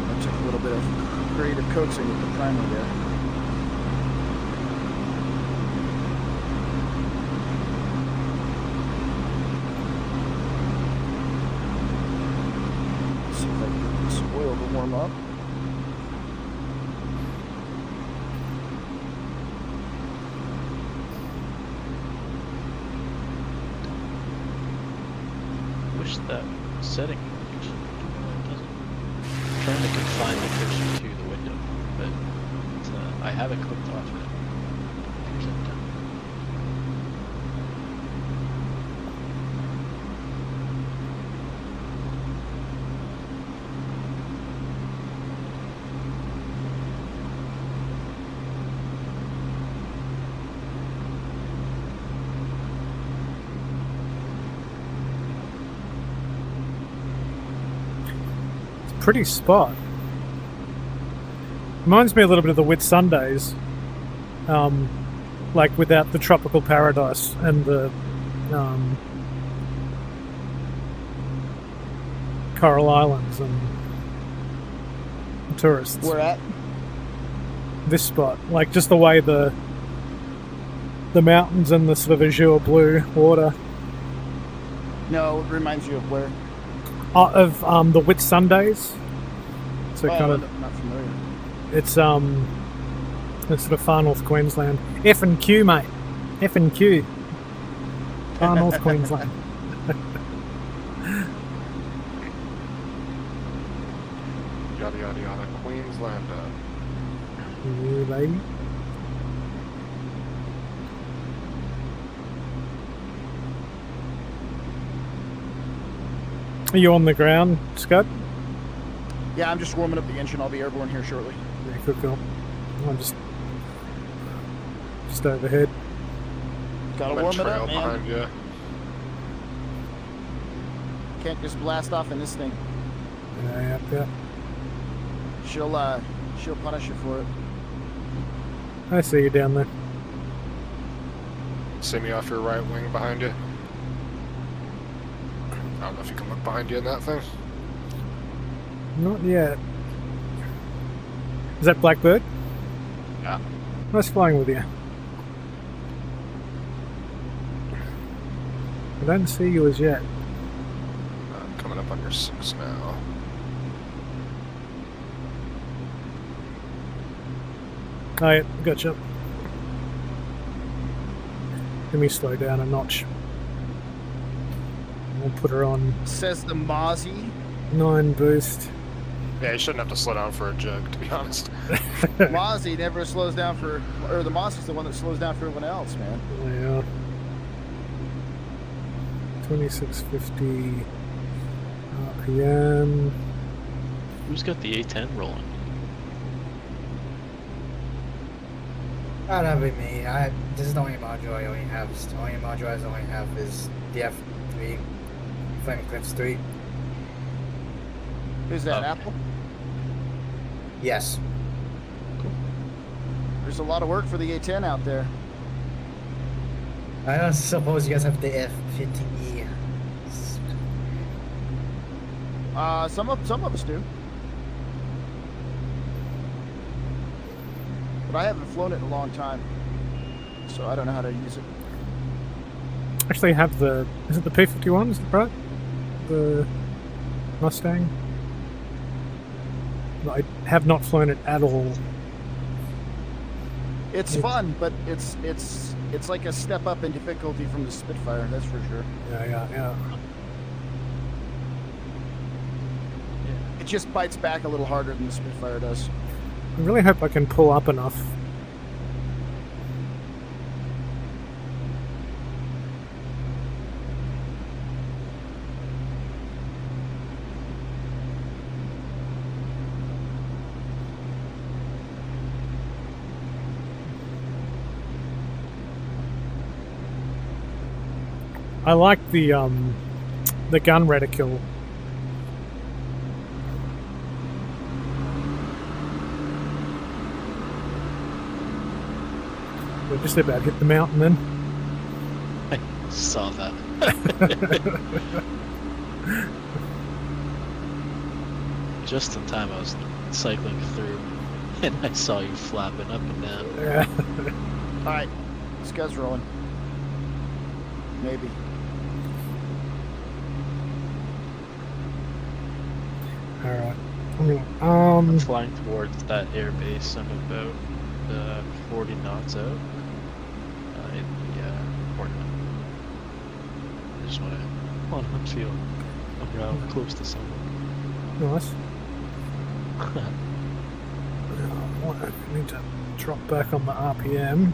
That took a little bit of creative coaxing with the primer there. See if I can get this oil to warm up. Wish that setting actually doesn't. I'm trying to confine the cursor to the window, but I have it clicked off it. Here's it done. Pretty spot. Reminds me a little bit of the Whitsundays, like without the tropical paradise and the Coral Islands and tourists. Where at? This spot, like just the way the mountains and the sort of azure blue water. No, it reminds you of where? Of the Whitsundays. So kind of not familiar. it's sort of far north Queensland. F and Q, mate. F and Q. Far north Queensland. Yada yada yada. Queensland. Yeah, baby. Are you on the ground, Scott? Yeah, I'm just warming up the engine. I'll be airborne here shortly. Yeah, cool. I'm just overhead. Gotta warm it up, man. You. Can't just blast off in this thing. Yeah. She'll punish you for it. I see you down there. See me off your right wing behind you. I don't know if you can look behind you in that thing. Not yet. Is that Blackbird? Yeah. Nice flying with you. I don't see you as yet. I'm coming up on your 6 now. Oh, yeah, gotcha. Let me slow down a notch. We'll put her on Says the Mozzie. 9 boost. Yeah, you shouldn't have to slow down for a jug, to be honest. Mozzie never slows down for, or the Mozzie's the one that slows down for everyone else, man. Yeah. 2650 RPM. Who's got the A10 rolling? That'd be me. This is the only module I only have. The only module I only have is the F3, Flame Eclipse 3. Who's that, Apple? Yes. There's a lot of work for the A10 out there. I don't suppose you guys have the F-15E. Some of us do. But I haven't flown it in a long time, so I don't know how to use it. Actually, have the... Is it the P-51? Is it right? The Mustang? I have not flown it at all. It's fun, but it's like a step up in difficulty from the Spitfire, that's for sure. Yeah. It just bites back a little harder than the Spitfire does. I really hope I can pull up enough. I like the gun reticule. We just about hit the mountain then. I saw that. Just in time, I was cycling through, and I saw you flapping up and down. Yeah. All right, this guy's rolling. Maybe. All right. I'm flying towards that air base. I'm about 40 knots out in the port. I just want to feel around close to someone. Nice. I need to drop back on the RPM.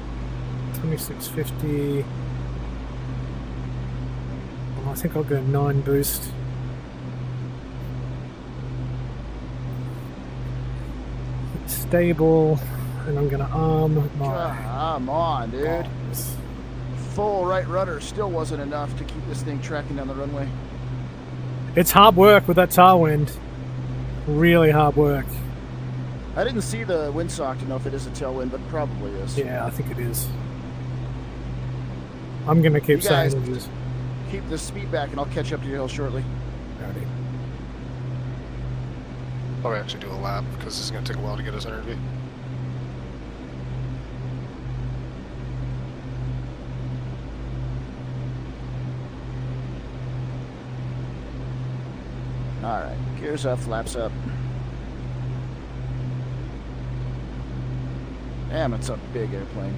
2650. Well, I think I'll go 9 boost. Stable, and I'm gonna arm my... Come on, dude. Full right rudder still wasn't enough to keep this thing tracking down the runway. It's hard work with that tailwind. Really hard work. I didn't see the windsock to know if it is a tailwind, but it probably is. Yeah, I think it is. I'm gonna keep saying it is. Keep the speed back, and I'll catch up to you shortly. Alrighty. Probably actually do a lap because this is going to take a while to get us energy. All right, gears up, flaps up. Damn, it's a big airplane.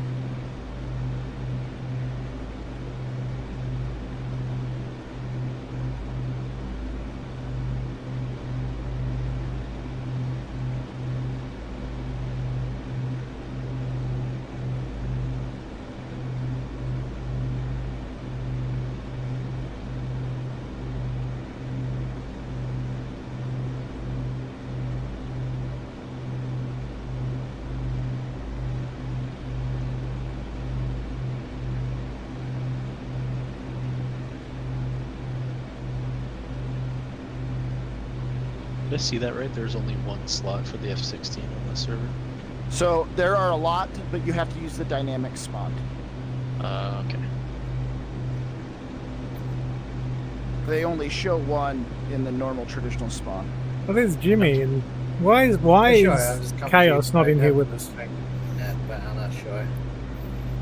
Did I see that right? There's only one slot for the F-16 on the server. So there are a lot, but you have to use the dynamic spawn. Okay. They only show one in the normal traditional spawn. Well, there's Jimmy, and why is Chaos not in here with us? Yeah, but I'm not sure.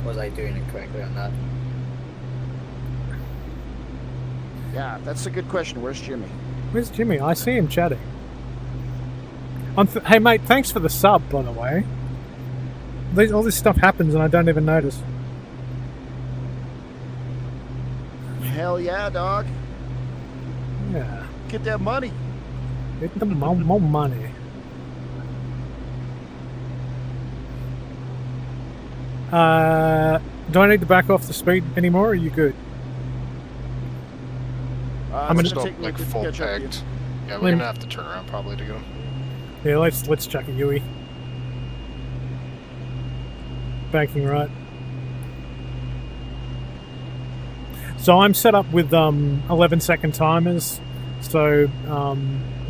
Was I doing it correctly or not? Yeah, that's a good question. Where's Jimmy? Where's Jimmy? I see him chatting. Hey mate, thanks for the sub, by the way. All this stuff happens and I don't even notice. Hell yeah, dog. Yeah. Get that money. Get the more money. Do I need to back off the speed anymore, or are you good? I'm gonna still like full pegged. Yeah, we're gonna have to turn around probably to get him. Yeah, let's chuck a Yui. Banking right. So I'm set up with 11-second timers. So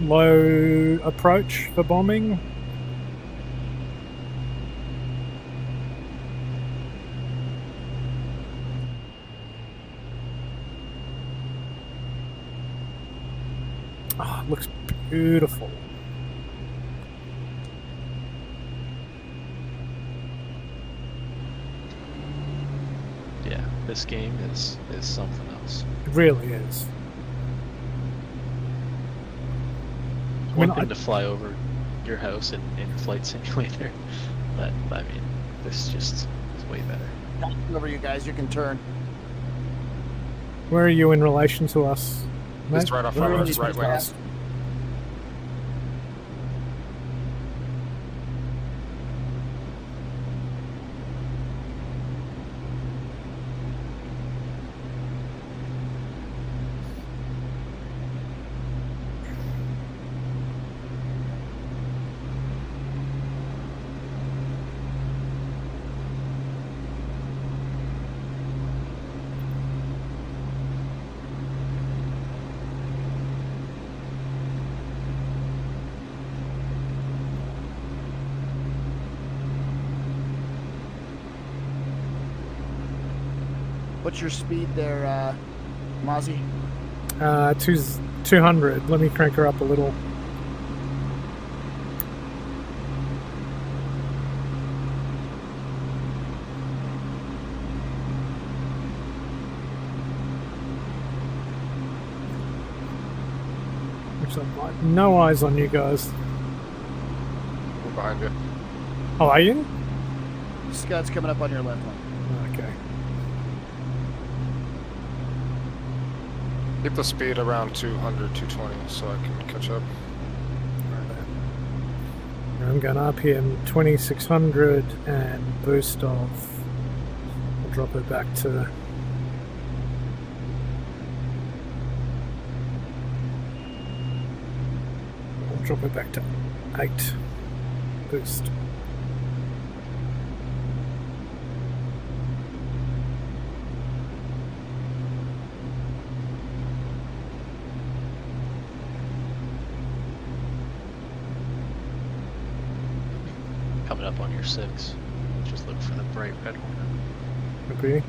low approach for bombing. Oh, it looks beautiful. Yeah, this game is something else. It really is. One thing to fly over your house in Flight Simulator, but I mean, this just is way better. Over you guys, you can turn. Where are you in relation to us? Just right off Where our are you right wing. fast? What's your speed there, Mozzie? 200. Let me crank her up a little. Looks like no eyes on you guys. We're behind you. Oh, are you? Scud's coming up on your left one. Okay. Keep the speed around 200, 220 so I can catch up. I'm going up here in 2600 and boost off. I'll drop it back to. I'll drop it back to 8 boost. Coming up on your 6. Just look for the bright red one. Okay.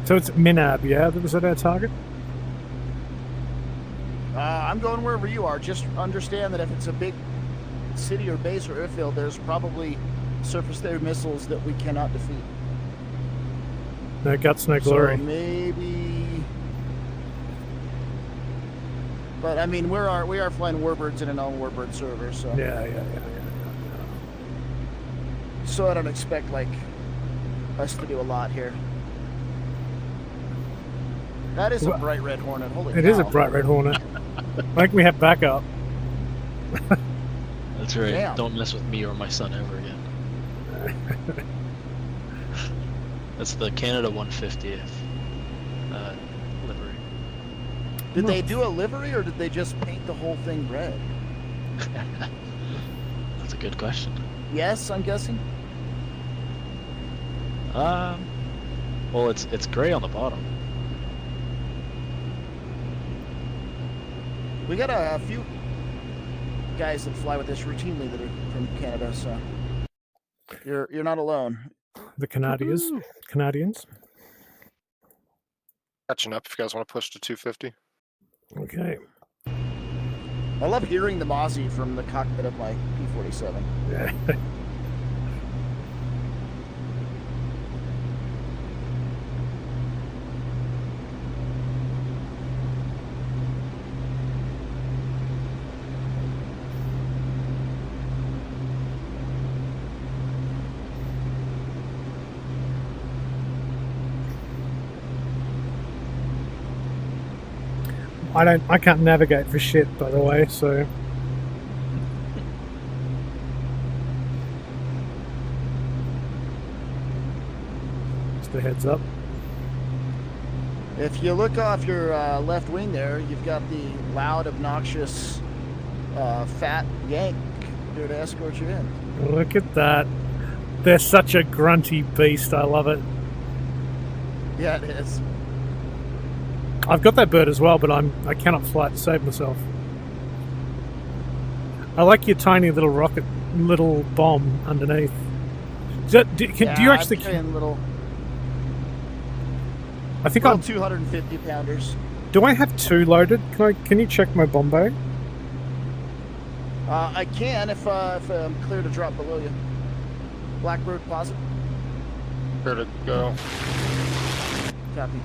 So it's Minab, yeah? Was that our target? I'm going wherever you are. Just understand that if it's a big city or base or airfield, there's probably surface-to-air missiles that we cannot defeat. No guts, no glory. So maybe, but I mean, we are flying Warbirds in a non-Warbird server, so Yeah. So I don't expect like us to do a lot here. That is a bright red Hornet. Holy It cow. is a bright red Hornet. Like we have backup. That's right. Damn. Don't mess with me or my son ever again. That's the Canada 150th livery. Did they do a livery or did they just paint the whole thing red? That's a good question. Yes, I'm guessing. Well, it's gray on the bottom. We got a few guys that fly with this routinely that are from Canada, so you're not alone. The Canadians. Catching up if you guys want to push to 250. Okay. I love hearing the Mozzie from the cockpit of my P-47. Yeah. I can't navigate for shit, by the way, so just a heads up. If you look off your left wing there, you've got the loud, obnoxious, fat Yank here to escort you in. Look at that. They're such a grunty beast. I love it. Yeah, it is. I've got that bird as well, but I cannot fly to save myself. I like your tiny little rocket little bomb underneath. Do you actually? Little, I think little I'm 250 pounders. Do I have 2 loaded? Can you check my bomb bay? I can if I'm clear to drop below you. Blackbird Plaza. Clear to go. Copy.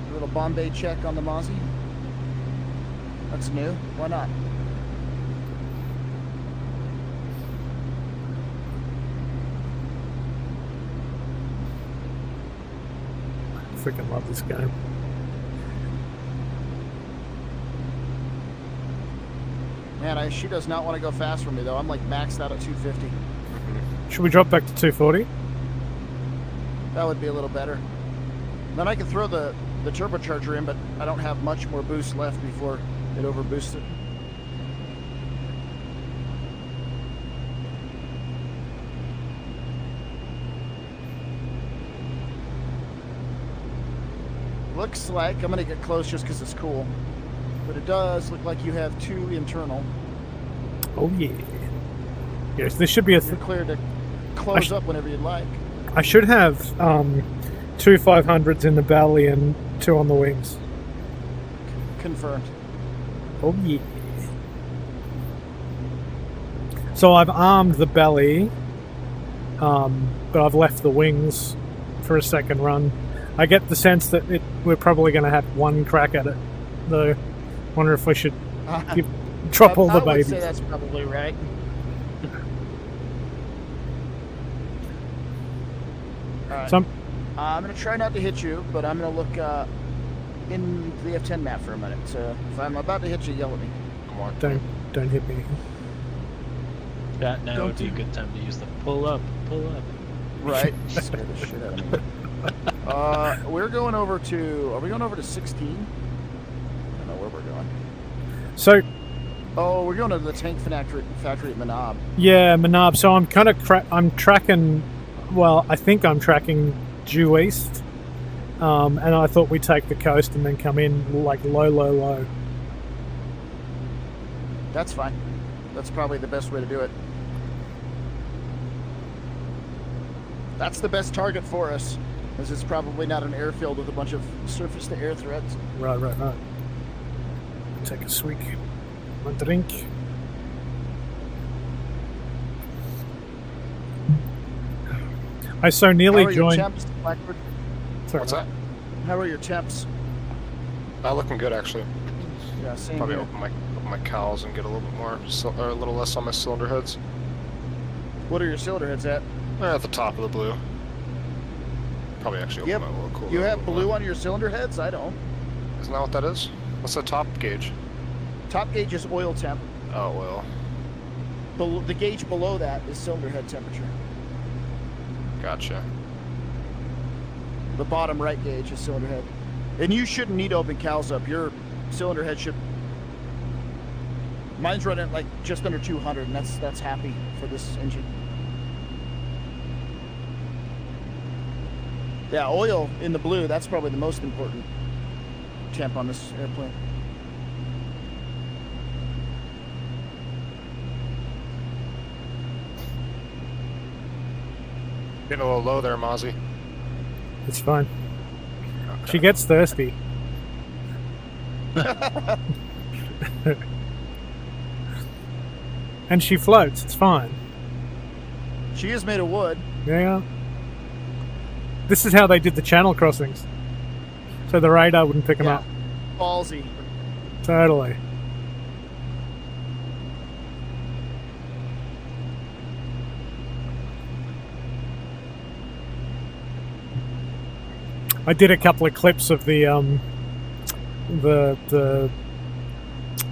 A little Bombay check on the Mozzie. That's new. Why not? I freaking love this game. Man, she does not want to go fast for me though. I'm like maxed out at 250. Should we drop back to 240? That would be a little better. Then I can throw the turbocharger in, but I don't have much more boost left before it overboosts it. Looks like I'm gonna get close just because it's cool, but it does look like you have 2 internal. Oh yeah. Yes, this should be a. You're clear to close up whenever you'd like. I should have 2 500s in the belly and 2 on the wings. Confirmed. Oh yeah. So I've armed the belly, but I've left the wings for a second run. I get the sense that we're probably going to have 1 crack at it, though. Wonder if we should drop all the babies. I would say that's probably right. All right. I'm going to try not to hit you, but I'm going to look in the F10 map for a minute. So if I'm about to hit you, yell at me. Come on. Don't hit me. That now would be a good time to use the pull up. Right. Scare the shit out of me. We're going over to. Are we going over to 16? I don't know where we're going. So. Oh, we're going to the tank factory at Manab. Yeah, Manab. So I'm kind of I'm tracking. Well, I think I'm tracking due east, and I thought we'd take the coast and then come in like low. That's fine. That's probably the best way to do it. That's the best target for us, as it's probably not an airfield with a bunch of surface-to-air threats. Right. Take a swig. A drink. I so nearly joined. How are your temps, Blackbird? Sorry. What's that? How are your temps? Looking good actually. Yeah, same Probably here. open my cowls and get a little bit more, or a little less on my cylinder heads. What are your cylinder heads at? They're at the top of the blue. Probably actually open my little cool. You have blue on your cylinder heads? I don't. Isn't that what that is? What's the top gauge? Top gauge is oil temp. Oh, oil. The gauge below that is cylinder head temperature. Gotcha. The bottom right gauge is cylinder head. And you shouldn't need to open cowls up. Your cylinder head should... Mine's running at like just under 200, and that's happy for this engine. Yeah, oil in the blue, that's probably the most important temp on this airplane. Getting a little low there, Mozzie. It's fine. Okay. She gets thirsty. And she floats. It's fine. She is made of wood. Yeah. This is how they did the channel crossings. So the radar wouldn't pick them up. Ballsy. Totally. I did a couple of clips of the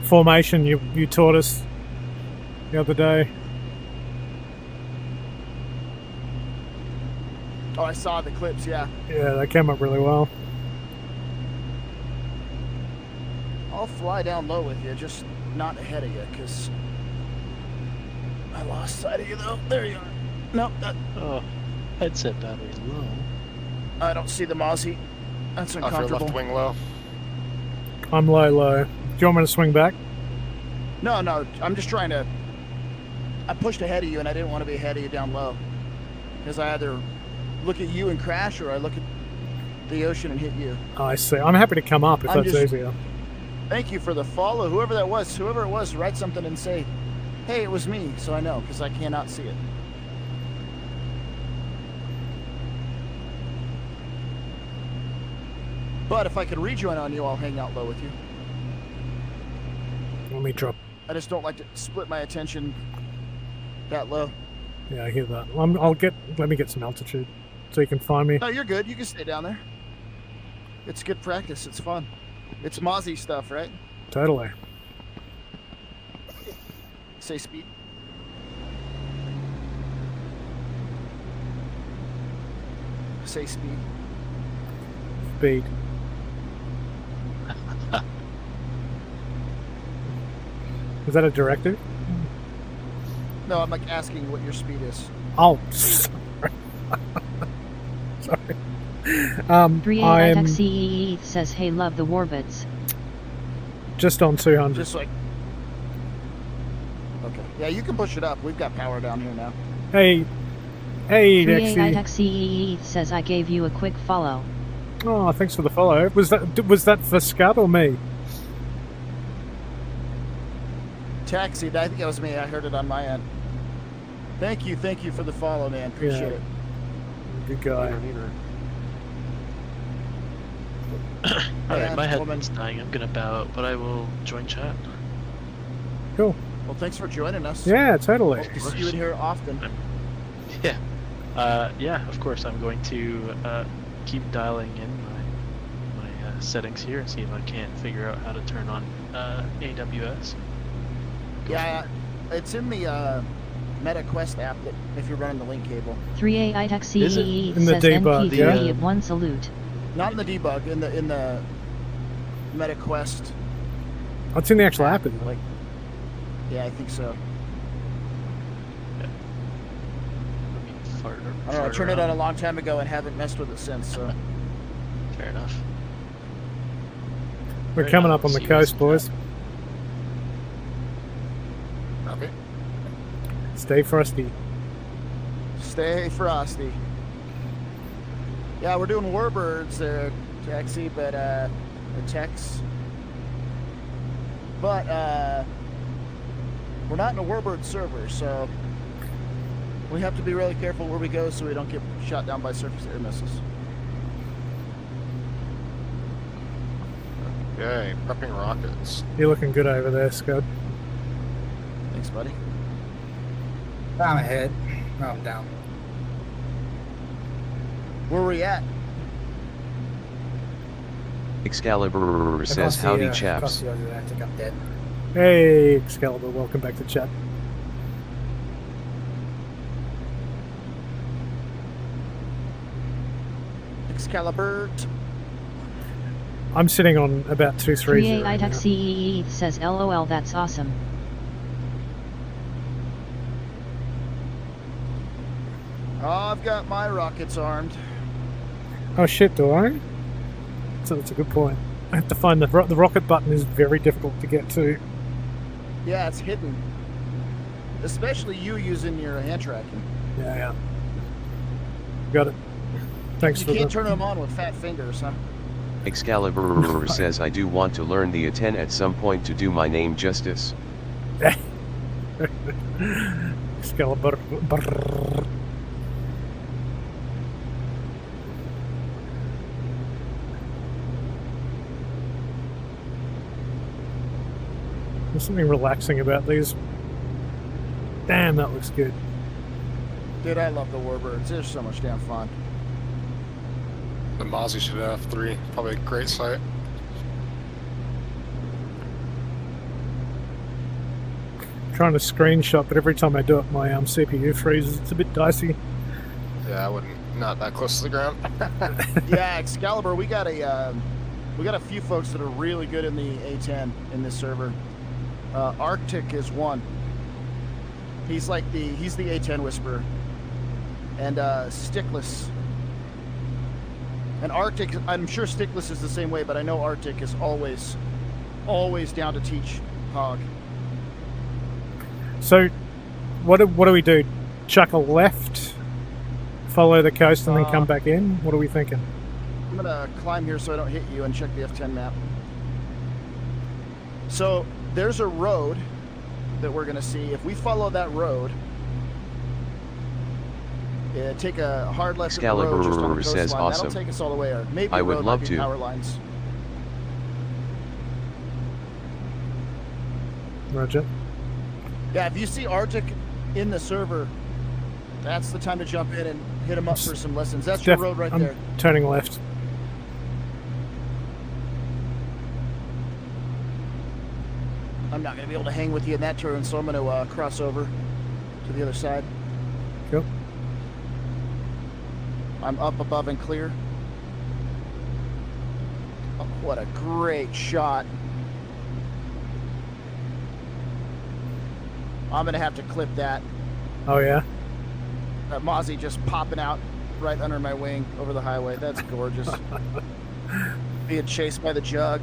formation you taught us the other day. Oh, I saw the clips, yeah. Yeah, they came up really well. I'll fly down low with you, just not ahead of you, because I lost sight of you, though. There you are. Nope. Oh, headset battery low. I don't see the Mozzie. That's Off your uncomfortable. left wing low. I'm low. Do you want me to swing back? No, I'm just trying to I pushed ahead of you, and I didn't want to be ahead of you down low. Because I either look at you and crash, or I look at the ocean and hit you. I see. I'm happy to come up if I'm that's just- easier. Thank you for the follow. Whoever it was, write something and say, hey, it was me, so I know, because I cannot see it. But if I could rejoin on you, I'll hang out low with you. Let me drop. I just don't like to split my attention that low. Yeah, I hear that. Let me get some altitude so you can find me. No, you're good. You can stay down there. It's good practice. It's fun. It's Mozzie stuff, right? Totally. Say speed. Say speed. Speed. Is that a directive? No, I'm like asking what your speed is. Oh, sorry. Sorry. 3A CEE says, hey, love the Warbits. Just on 200. Just like. Okay. Yeah, you can push it up. We've got power down here now. Hey, 3A CEE says, I gave you a quick follow. Oh, thanks for the follow. Was that for Scud or me? Taxi, I think that was me. I heard it on my end. Thank you for the follow, man. Appreciate it. Good guy. Alright, my head's dying. I'm gonna bow out, but I will join chat. Cool. Well, thanks for joining us. Yeah, totally. Hope to see you in here often. Yeah. Yeah, of course. I'm going to keep dialing in my settings here and see if I can't figure out how to turn on AWS. Yeah, it's in the Meta Quest app that if you're running the link cable. 3A ITEC CEE In the says debug, NP3 yeah. at 1 salute. Not in the debug, in the Meta Quest. What's in the actual app? Isn't it? Like, yeah, I think so. I don't know. I turned it on a long time ago and haven't messed with it since. So. Fair enough. We're coming up on the coast, boys. Copy. Stay frosty. Stay frosty. Yeah, we're doing Warbirds there, Taxi, but or Tex. But we're not in a Warbird server, so we have to be really careful where we go so we don't get shot down by surface air missiles. Yay, prepping rockets. You're looking good over there, Scud. Thanks, buddy. I'm ahead. Oh, I'm down. Where are we at? Excalibur says, howdy chaps. I think I'm dead. Hey, Excalibur, welcome back to chat. Excalibur. I'm sitting on about 230. 3A ITEC CEE says, LOL, that's awesome. Oh, I've got my rockets armed. Oh shit, do I? So that's a good point. I have to find the rocket button is very difficult to get to. Yeah, it's hidden. Especially you using your hand tracking. Yeah. Got it. Thanks You for can't the... turn them on with fat fingers, huh? Excalibur says, I do want to learn the A10 at some point to do my name justice. Excalibur. There's something relaxing about these. Damn, that looks good. Dude, I love the Warbirds. They're so much damn fun. The Mozzie should have 3. Probably a great sight. Trying to screenshot, but every time I do it, my CPU freezes. It's a bit dicey. Yeah, I wouldn't. Not that close to the ground. Yeah, Excalibur, we got a few folks that are really good in the A10 in this server. Arctic is one. He's the A10 whisperer. And Stickless. And Arctic, I'm sure Stickless is the same way, but I know Arctic is always down to teach Hog. So, what do we do? Chuck a left, follow the coast, and then come back in? What are we thinking? I'm gonna climb here so I don't hit you and check the F10 map. So there's a road that we're gonna see. If we follow that road, take a hard left at the road just on the coastline. Says awesome. That'll take us all the way, or maybe I a would road love might be to. power lines. Roger. Yeah, if you see Arctic in the server, that's the time to jump in and hit him up for some lessons. That's your road right I'm there. turning left. I'm not going to be able to hang with you in that turn, so I'm going to cross over to the other side. Cool. I'm up above and clear. Oh, what a great shot. I'm going to have to clip that. Oh, yeah? Mozzie just popping out right under my wing over the highway. That's gorgeous. Being chased by the jug.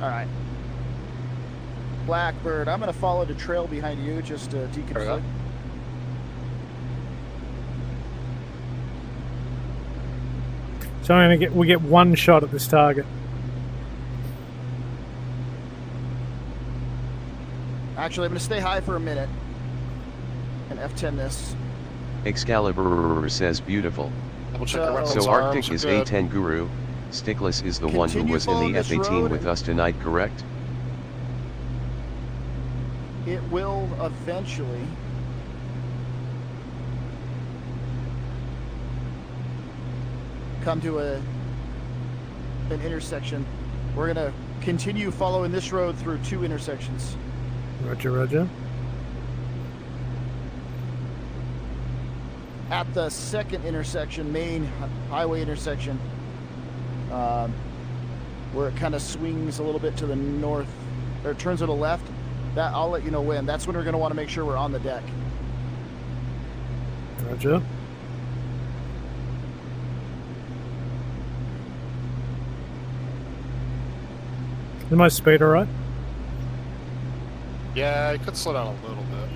All right. Blackbird, I'm going to follow the trail behind you just to deconflict. So we get one shot at this target. Actually, I'm going to stay high for a minute and F10 this. Excalibur says beautiful. So Arctic is A10 Guru. Stickless is the one who was in the F18 with us tonight, correct? It will eventually come to an intersection. We're going to continue following this road through 2 intersections. Roger, roger. At the second intersection, main highway intersection, where it kind of swings a little bit to the north, or turns to the left, that I'll let you know when. That's when we're going to want to make sure we're on the deck. Roger. Is my speed alright? Yeah, you could slow down a little bit.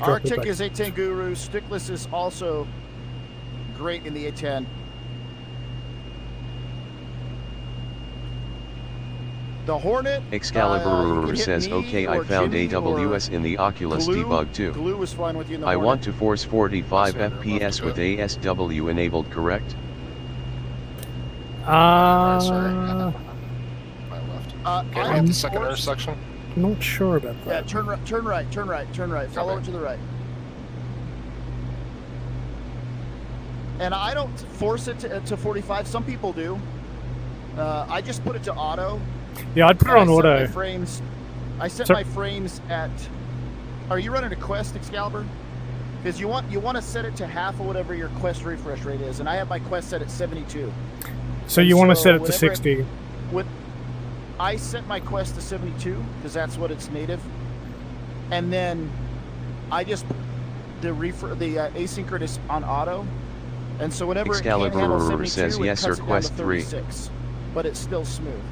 Arctic is A10 Guru. Stickless is also great in the A10. The Hornet. Excalibur says, okay, I found AWS in the Oculus debug too. Glue was fine with you in the I Hornet. want to force 45 FPS with ASW enabled, correct? My left. Get I'm the second intersection. Not sure about that. Yeah, turn right, turn right, turn right, turn right. Follow it to the right. And I don't force it to 45. Some people do. I just put it to auto. Yeah, I'd put it on auto. I set my frames at. Are you running a Quest, Excalibur? Because you want to set it to half of whatever your Quest refresh rate is, and I have my Quest set at 72. So you want to set it to 60? I set my Quest to 72 because that's what it's native, and then I just the asynchronous on auto, and so whenever Excalibur it can't handle 72, says it yes, cuts or it Quest down to 36, but it's still smooth.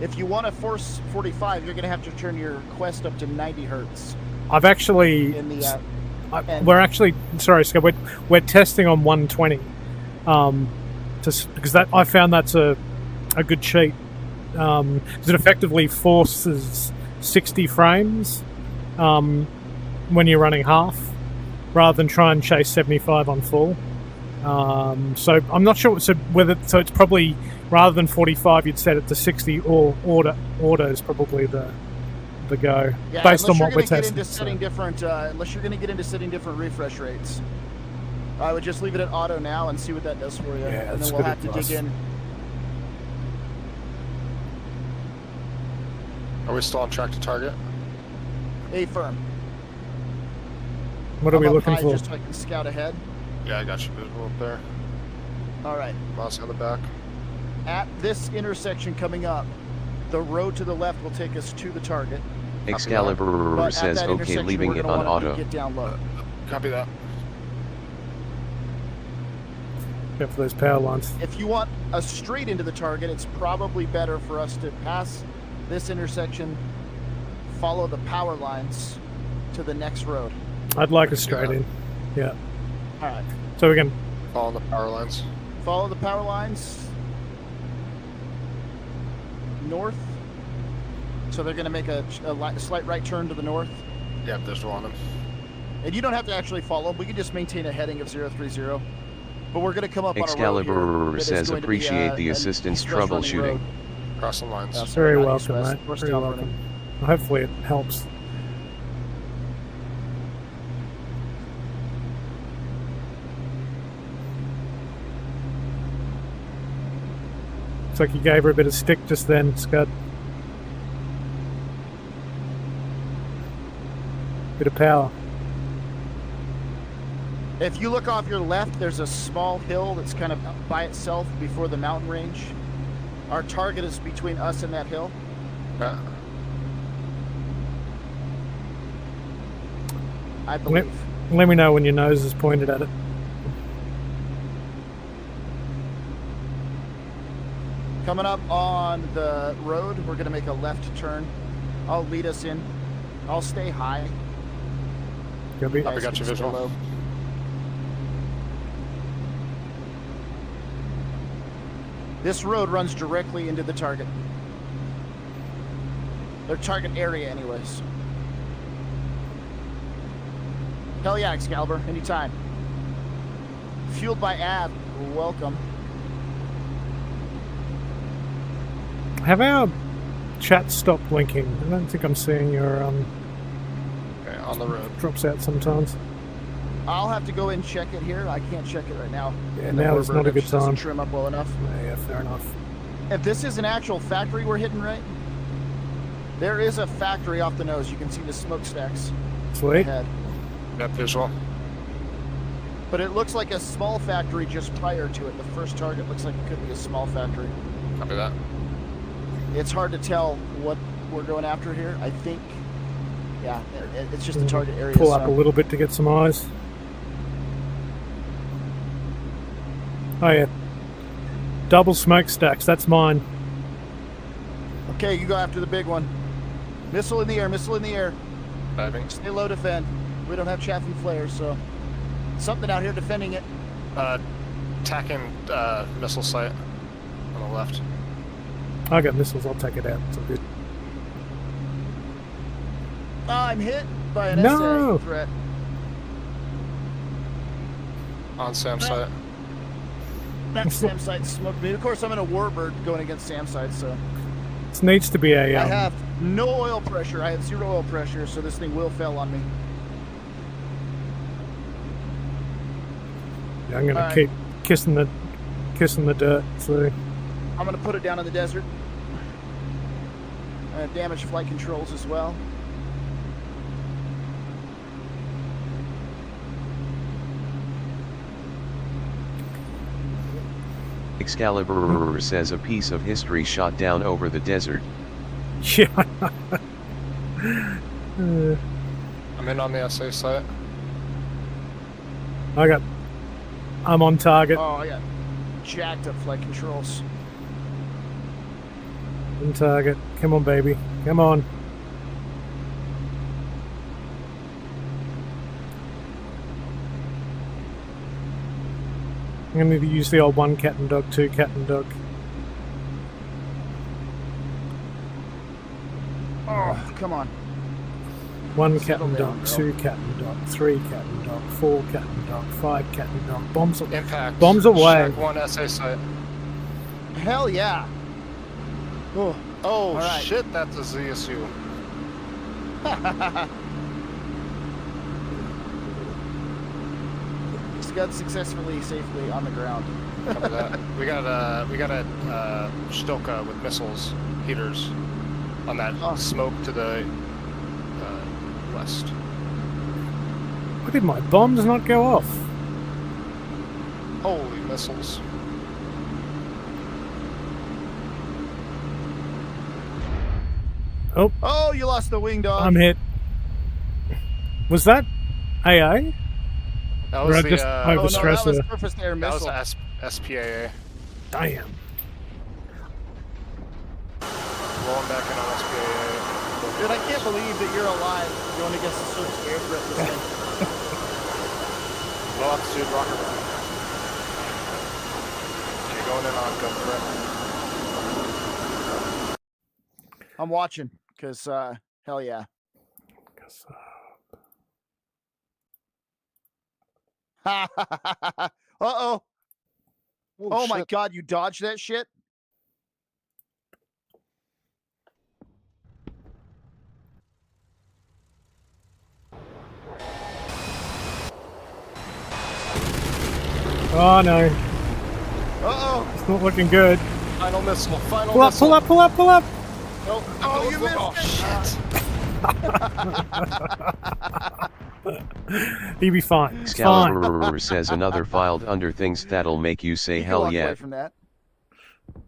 If you want to force 45, you're going to have to turn your Quest up to 90 hertz. I've actually. We're actually sorry, Scott. We're testing on 120, because I found that's a good cheat. Because it effectively forces 60 frames when you're running half, rather than try and chase 75 on full. So I'm not sure. So it's probably rather than 45, you'd set it to 60, or auto is probably the go, based on what we're testing. Unless you're going to get into setting different refresh rates, I would just leave it at auto now and see what that does for you, and then we'll have to dig in. Are we still on track to target? A firm. What are we looking for? Just so I can scout ahead. Yeah, I got you visible up there. All right. Mouse on the back. At this intersection coming up, the road to the left will take us to the target. Excalibur says, okay, leaving it on auto. Get down low. Copy that. Except for those power lines. If you want a straight into the target, it's probably better for us to pass this intersection, follow the power lines to the next road. I'd like a straight in. Yeah. All right. So we can follow the power lines. Follow the power lines north. So they're going to make a slight right turn to the north. Yep, there's one of them. And you don't have to actually follow them. We can just maintain a heading of 030. But we're going to come up Excalibur on a road here says appreciate the assistance troubleshooting. Cross the lines. Very welcome, mate. Very welcome. Hopefully it helps. Looks like you gave her a bit of stick just then, Scud. Bit of power. If you look off your left, there's a small hill that's kind of by itself before the mountain range. Our target is between us and that hill. I believe. Let me know when your nose is pointed at it. Coming up on the road, we're going to make a left turn. I'll lead us in. I'll stay high. I got you visual. Low. This road runs directly into the target. Their target area, anyways. Hell yeah, Excalibur, anytime. Fueled by Ab, welcome. Have our chat stopped blinking? I don't think I'm seeing your Okay, on the road. drops out sometimes. I'll have to go and check it here. I can't check it right now. Yeah, now is not a good time. Trim up well enough. Yeah, fair enough. If this is an actual factory we're hitting, right? There is a factory off the nose. You can see the smokestacks. Sweet. Ahead. Yep, visual. But it looks like a small factory just prior to it. The first target looks like it could be a small factory. Copy that. It's hard to tell what we're going after here. I think, yeah, it's just the target area. Pull up a little bit to get some eyes. Oh yeah. Double smokestacks, that's mine. Okay, you go after the big one. Missile in the air, missile in the air. Diving. Stay low, defend. We don't have chaff and flares, so something out here defending it. Attacking missile site on the left. I got missiles, I'll take it out. It's all good. I'm hit by an No! SA threat. On Sam site. That Sam site smoked me. Of course, I'm in a Warbird going against Sam site, so. This needs to be a... I have no oil pressure. I have 0 oil pressure, so this thing will fail on me. Yeah, I'm gonna keep kissing the dirt, so... I'm gonna put it down in the desert. Damage flight controls as well. Excalibur says a piece of history shot down over the desert. Yeah. I'm in on the SA site. I'm on target. Oh, I got jacked up flight controls. On target. Come on, baby. Come on. I'm going to need to use the old 1 cat and dog, 2 cat and dog. Oh, come on. 1 cat and dog, 2 cat and dog, 3 cat and dog, 4 cat and dog, 5 cat and dog. Bombs Impact. Bombs away. Shack 1 SA site. Hell yeah. Oh, right. shit, that's a ZSU. Scud successfully, safely on the ground. Copy that. We got a Stilka with missiles, heaters, on that smoke to the west. Why did my bombs not go off? Holy missiles. Oh, you lost the wing dog. I'm hit. Was that AA? That was just overstressed that was surface air missile. SPAA. Damn. Rolling back in on SPAA. Dude, I can't believe that you're alive going against the Surface air threat this thing. Low altitude rocket run. Okay, going in on gun threat. I'm watching, because, hell yeah. Uh-oh. Oh my god, you dodged that shit? Oh no. Uh-oh. It's not looking good. Final missile. Final Pull up, missile. pull up, pull up, pull up. Nope. Oh, you missed. Oh, shit. He'd be fine. Excalibur says another filed under things that'll make you say You can hell walk yeah. away from that.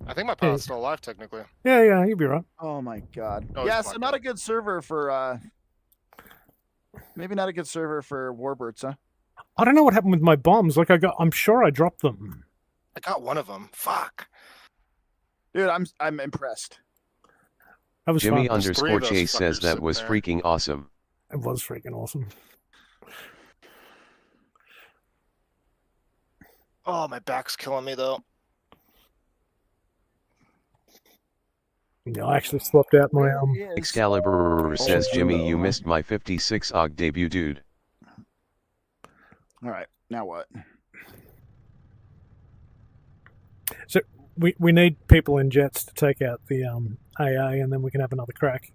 I think my pilot's still alive, technically. Yeah, you'd be right. Oh my god. Oh, yeah, he's so fucked not up. a good server for, maybe not a good server for Warbirds, huh? I don't know what happened with my bombs. Like I'm sure I dropped them. I got one of them. Fuck. Dude, I'm impressed. That was Jimmy fun. _ Chase says that was freaking awesome. It was freaking awesome. Oh, my back's killing me, though. Yeah, I actually swapped out my Excalibur says Jimmy, you missed my 56 AUG debut, dude. All right, now what? So we need people in jets to take out the AA, and then we can have another crack.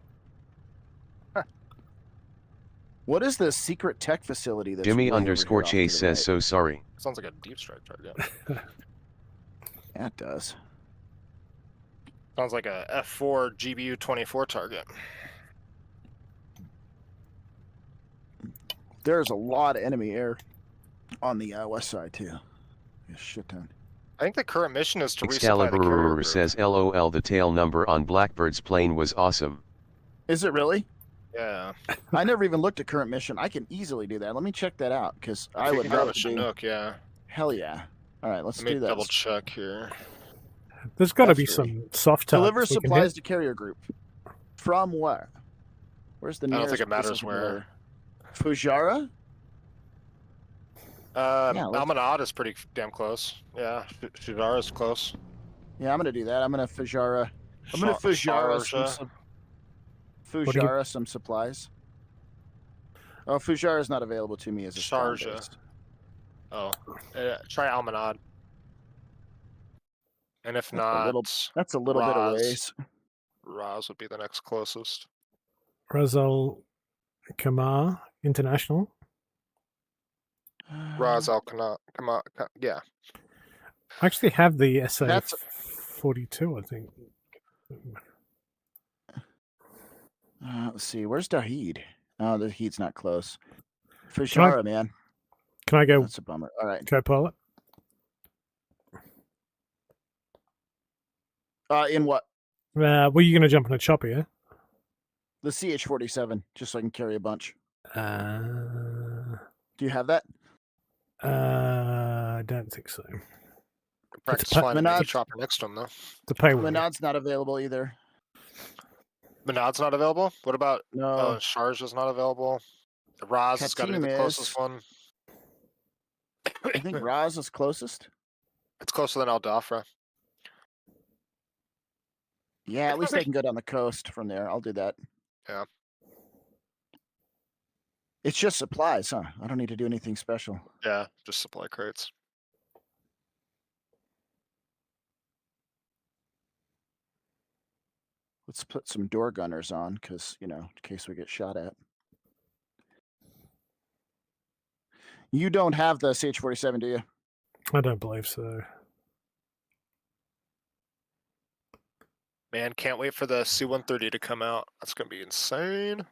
What is the secret tech facility that's Jimmy way over here _ off Chase to the says right? so sorry. Sounds like a deep strike target. Yeah, it does. Sounds like a F4 GBU 24 target. There's a lot of enemy air on the west side too. A shit ton. I think the current mission is to resupply the carrier Excalibur group. says LOL, the tail number on Blackbird's plane was awesome. Is it really? Yeah. I never even looked at current mission. I can easily do that. Let me check that out because I If you would can grab love a to do. Chinook, yeah. Hell yeah! All right, let's Let me do that. double check here. There's got to That's be great. some soft Deliver targets we can supplies hit. to carrier group. From where? Where's the I don't nearest? think it matters place where. Fujara? Yeah, let's- Almanad is pretty damn close. Yeah, Shidar is close. Yeah, I'm gonna do that. I'm gonna Fujara. I'm gonna Fujara some Fujara some supplies. Oh, Fujara is not available to me as a spawn Sharjah. base. Oh, try Almanad. And if That's a not, little- That's a little bit of Raz. ways. Raz would be the next closest. Razal Kamar International. Raz Al Kana, yeah. I actually have the SA That's- 42, I think. Let's see. Where's Dahid? Oh, the Heat's not close. Fujara, man. Can I go That's a bummer. All right. co-pilot? In what? Well, you're going to jump in a chopper, yeah? The CH-47, just so I can carry a bunch. Do you have that? I don't think so. Practice pa- flying an Menard- chopper next to him, though. The pay one. Menad's not available either. Menad's not available? What about No. Sharjah's not available? Raz has got to be the Katim closest is. one. I think Raz is closest. It's closer than Al Dafra. Yeah, at least I can go down the coast from there. I'll do that. Yeah. It's just supplies, huh? I don't need to do anything special. Yeah, just supply crates. Let's put some door gunners on, because, in case we get shot at. You don't have the CH-47, do you? I don't believe so. Man, can't wait for the C-130 to come out. That's going to be insane.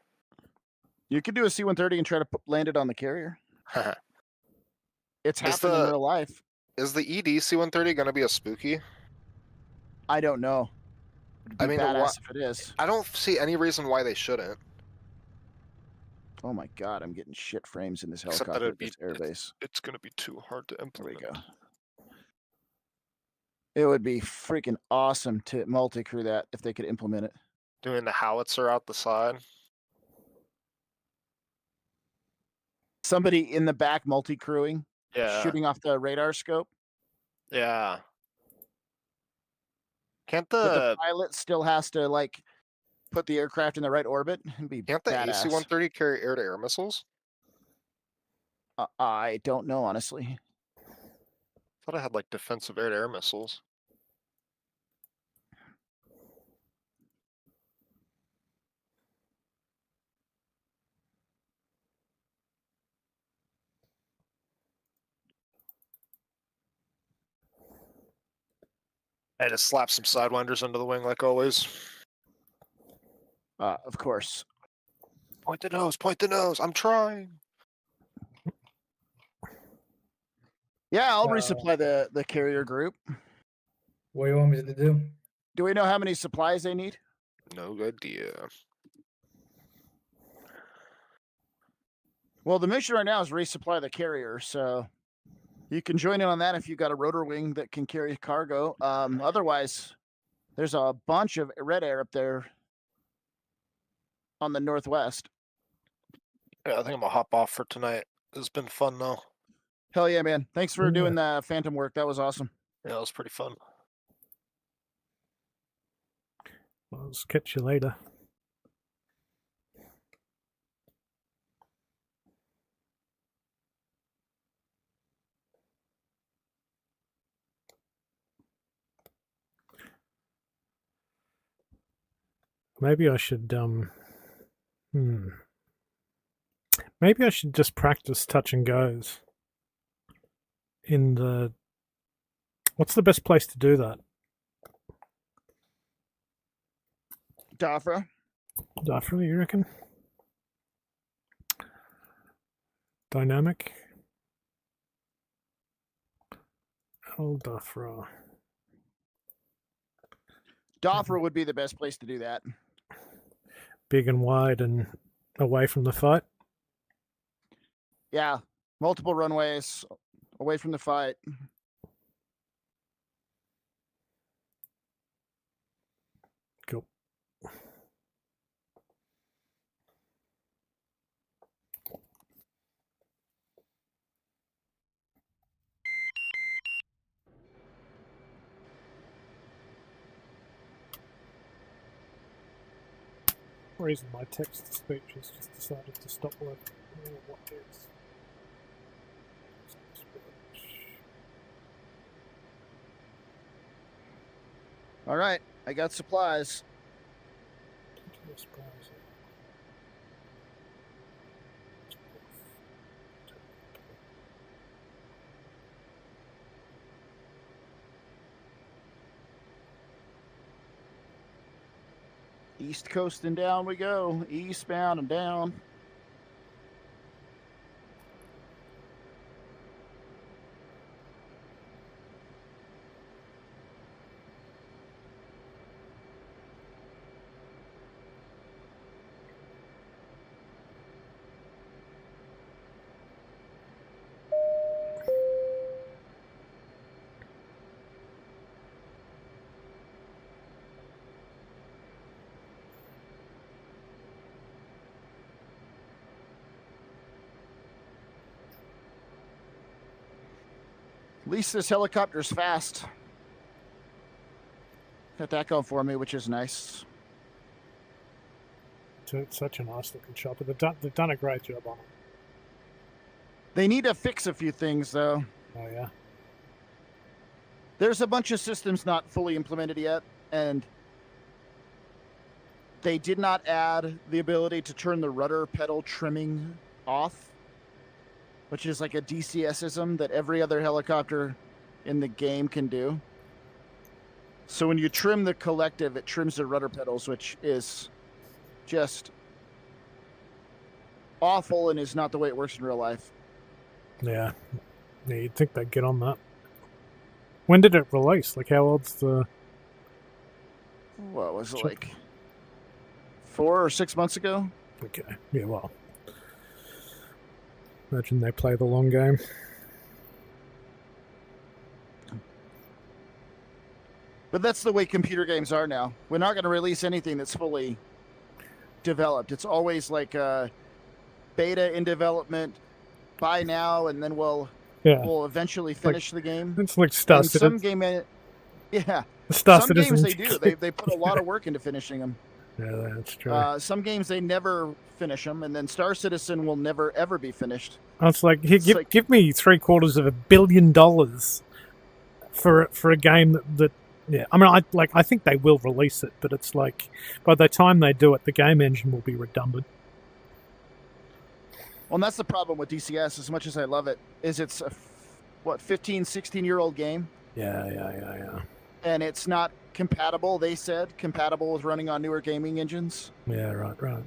You could do a C-130 and try to land it on the carrier. It's happening in real life. Is the ED C-130 going to be a spooky? I don't know. I mean, badass if it is. I don't see any reason why they shouldn't. Oh my god, I'm getting shit frames in this Except that helicopter it'd at this be- airbase. It's going to be too hard to There we implement. go. It would be freaking awesome to multi-crew that if they could implement it. Doing the howitzer out the side. Somebody in the back multi-crewing, Yeah. shooting off the radar scope. Yeah. Can't But the the pilot still has to like put the aircraft in the right orbit and be can't the badass. AC-130 carry air-to-air missiles? I don't know, honestly. Thought I had like defensive air-to-air missiles. I just slap some sidewinders under the wing like always. Of course. Point the nose, point the nose. I'm trying. Yeah, I'll resupply the carrier group. What do you want me to do? Do we know how many supplies they need? No idea. Well, the mission right now is resupply the carrier, so you can join in on that if you've got a rotor wing that can carry cargo. Otherwise, there's a bunch of red air up there on the northwest. Yeah, I think I'm gonna hop off for tonight. It's been fun though. Hell yeah, man. Thanks for doing the Phantom work. That was awesome. Yeah, it was pretty fun. Well, I'll catch you later. Maybe I should, maybe I should just practice touch and goes in the... What's the best place to do that? Dafra? Dafra, you reckon? Dynamic? Oh, Dafra. Dafra would be the best place to do that. Big and wide and away from the fight? Yeah, multiple runways, away from the fight. Cool. For reason my text to speech has just decided to stop working. I don't know what it is. All right, I got supplies. East coast and down we go. Eastbound and down. At least this helicopter's fast. Got that going for me, which is nice. It's such a nice looking chopper. They've done a great job on it. They need to fix a few things, though. Oh, yeah. There's a bunch of systems not fully implemented yet, and they did not add the ability to turn the rudder pedal trimming off, which is like a DCS-ism that every other helicopter in the game can do. So when you trim the collective, it trims the rudder pedals, which is just awful and is not the way it works in real life. Yeah. Yeah, you'd think they'd get on that. When did it release? Like, how old's the... What was it, like 4 or 6 months ago? Okay. Yeah, well. Imagine they play the long game. But that's the way computer games are now. We're not going to release anything that's fully developed. It's always like beta in development, buy now, and then we'll eventually finish the game. It's like Star Citizen. Some games they do. They put a lot of work into finishing them. Yeah, that's true. Some games they never finish them, and then Star Citizen will never ever be finished. It's like, give me $750 million for a game that yeah. I mean, I think they will release it, but it's like by the time they do it, the game engine will be redundant. Well, and that's the problem with DCS. As much as I love it, is it's a 15, 16-year-old game. Yeah. And it's not compatible. They said compatible with running on newer gaming engines. Yeah, right.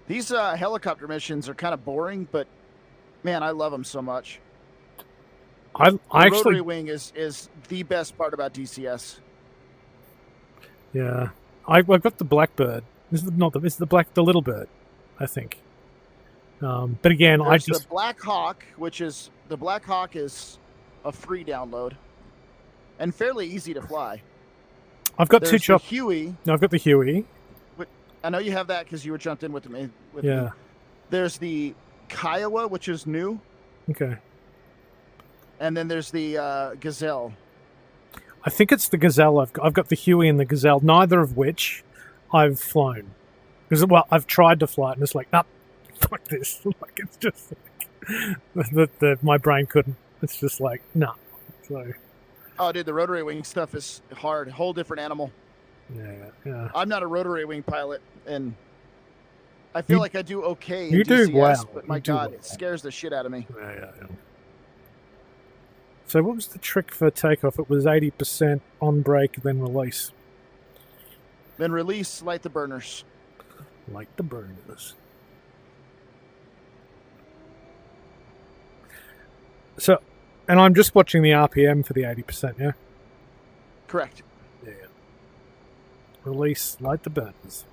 These helicopter missions are kind of boring, but man, I love them so much. I actually, rotary wing is the best part about DCS. Yeah, I've got the Blackbird. This is the little bird, I think. But again, There's the Black Hawk, the Black Hawk is a free download and fairly easy to fly. I've got There's the Huey. No, I've got the Huey. I know you have that because you were jumped in with me. Yeah. There's the Kiowa, which is new. Okay. And then there's the Gazelle. I think it's the Gazelle. I've got the Huey and the Gazelle, neither of which I've flown. Because I've tried to fly it, and it's like, nah, fuck this. Like it's just like, my brain couldn't. It's just like, nah. So. Oh, dude, the rotary wing stuff is hard. Whole different animal. Yeah. I'm not a rotary wing pilot, and I feel like I do okay in you DCS, do well. but my God, it scares the shit out of me. Yeah. So what was the trick for takeoff? It was 80% on brake, then release. Then release, light the burners. Light the burners. So, and I'm just watching the RPM for the 80%, yeah? Correct. Yeah. Release, light the burners.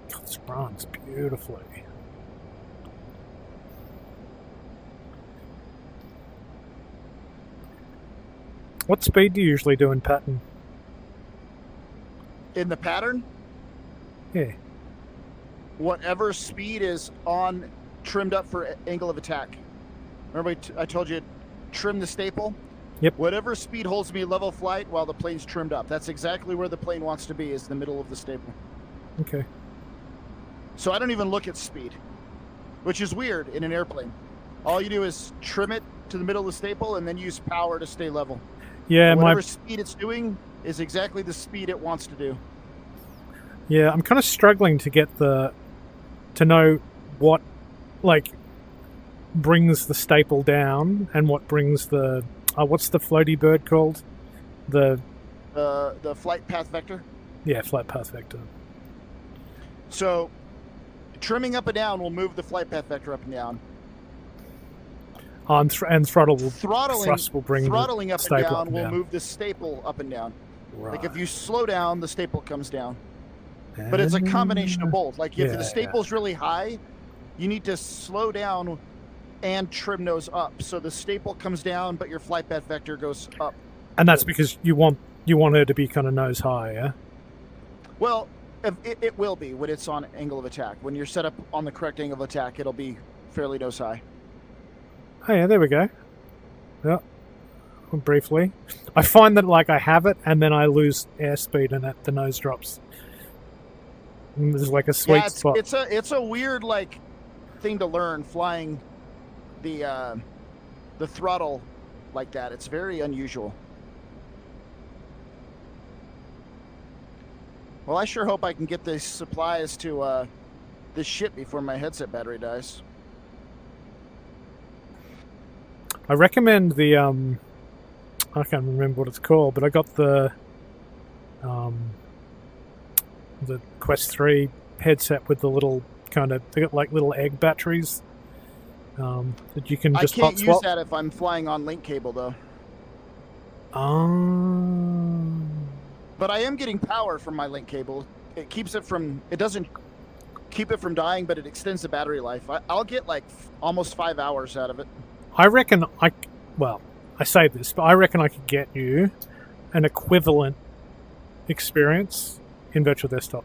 It runs beautifully. What speed do you usually do in pattern? In the pattern? Yeah. Whatever speed is on, trimmed up for angle of attack. Remember I told you, trim the staple? Yep. Whatever speed holds me level flight while the plane's trimmed up. That's exactly where the plane wants to be, is the middle of the staple. Okay. So I don't even look at speed, which is weird in an airplane. All you do is trim it to the middle of the staple and then use power to stay level. Yeah, whatever speed it's doing is exactly the speed it wants to do. Yeah, I'm kind of struggling to get to know what, like, brings the staple down and what brings the what's the floaty bird called? The flight path vector. Yeah, flight path vector. So, trimming up and down will move the flight path vector up and down. And throttle thrust will bring throttling the up and staple down up and will down. move the staple up and down. Right. Like if you slow down, the staple comes down. But it's a combination of both. Like if the staple's really high, you need to slow down and trim those up. So the staple comes down, but your flight path vector goes up. And that's because you want her to be kind of nose high, yeah? Well, it will be when it's on angle of attack. When you're set up on the correct angle of attack, it'll be fairly nose high. Oh yeah, there we go. Yeah. Briefly. I find that like I have it and then I lose airspeed and the nose drops. And there's like a sweet spot. It's a weird like thing to learn, flying the throttle like that. It's very unusual. Well, I sure hope I can get the supplies to this ship before my headset battery dies. I recommend the I can't remember what it's called, but I got the the Quest 3 headset with the little kind of, they got like little egg batteries that you can just I can't hot use swap. that if I'm flying on link cable though. But I am getting power from my link cable. It keeps it from, it doesn't keep it from dying, but it extends the battery life. I'll get like almost 5 hours out of it. I reckon I say this, but I reckon I could get you an equivalent experience in virtual desktop.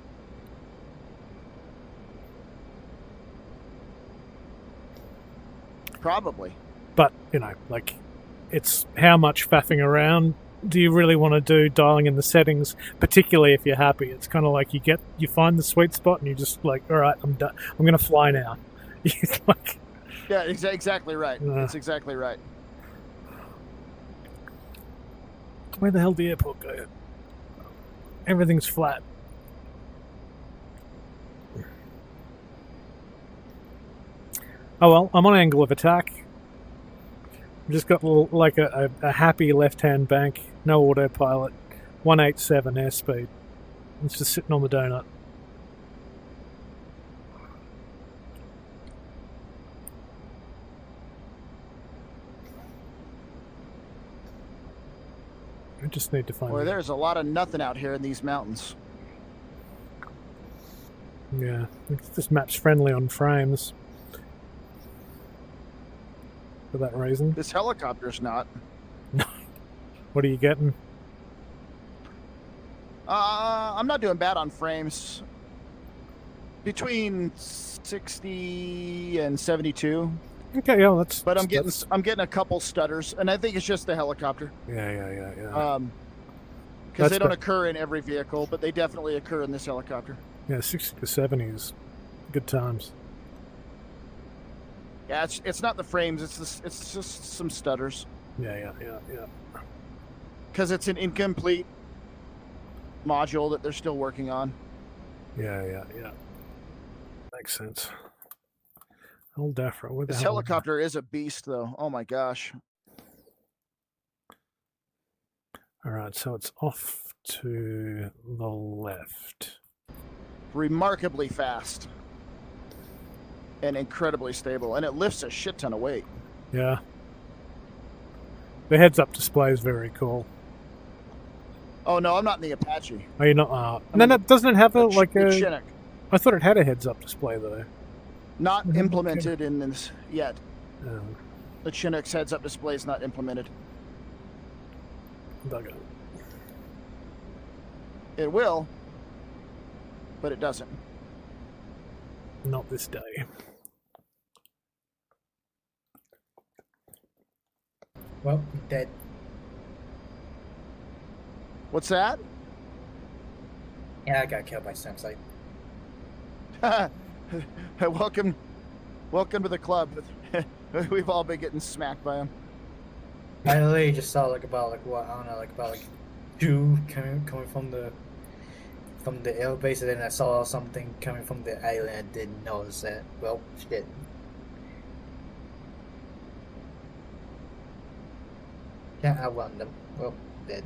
Probably. But, you know, like, it's how much faffing around do you really want to do dialing in the settings, particularly if you're happy. It's kind of like you find the sweet spot and you just like, all right, I'm done. I'm going to fly now. Like, yeah, exactly right. That's exactly right. Where the hell did the airport go? Everything's flat. Oh well, I'm on angle of attack. I've just got like a happy left-hand bank, no autopilot, 187 airspeed. It's just sitting on the donut. I just need to find. Boy, there's a lot of nothing out here in these mountains. Yeah, this map's friendly on frames. For that reason. This helicopter's not. What are you getting? I'm not doing bad on frames. Between 60 and 72. Okay, yeah, that's. But I'm getting a couple stutters, and I think it's just the helicopter. Yeah. Because they don't occur in every vehicle, but they definitely occur in this helicopter. Yeah, 60 to 70 is good times. Yeah, it's not the frames. It's just some stutters. Yeah. Because it's an incomplete module that they're still working on. Yeah. Makes sense. Old Afro. Where the This hell helicopter is a beast, though. Oh my gosh. All right, so it's off to the left. Remarkably fast. And incredibly stable. And it lifts a shit ton of weight. Yeah. The heads-up display is very cool. Oh, no, I'm not in the Apache. Are you not? No, doesn't it have a Chinook. I thought it had a heads-up display, though. Not implemented in this yet. Oh. The Chinook's heads-up display is not implemented. Bugger. It will, but it doesn't. Not this day. Well, dead. What's that? Yeah, I got killed by Samsite. Welcome to the club. We've all been getting smacked by him. I literally just saw about two coming from the air base, and then I saw something coming from the island. I didn't notice that. Well, shit. Can't outrun them. Well, dead.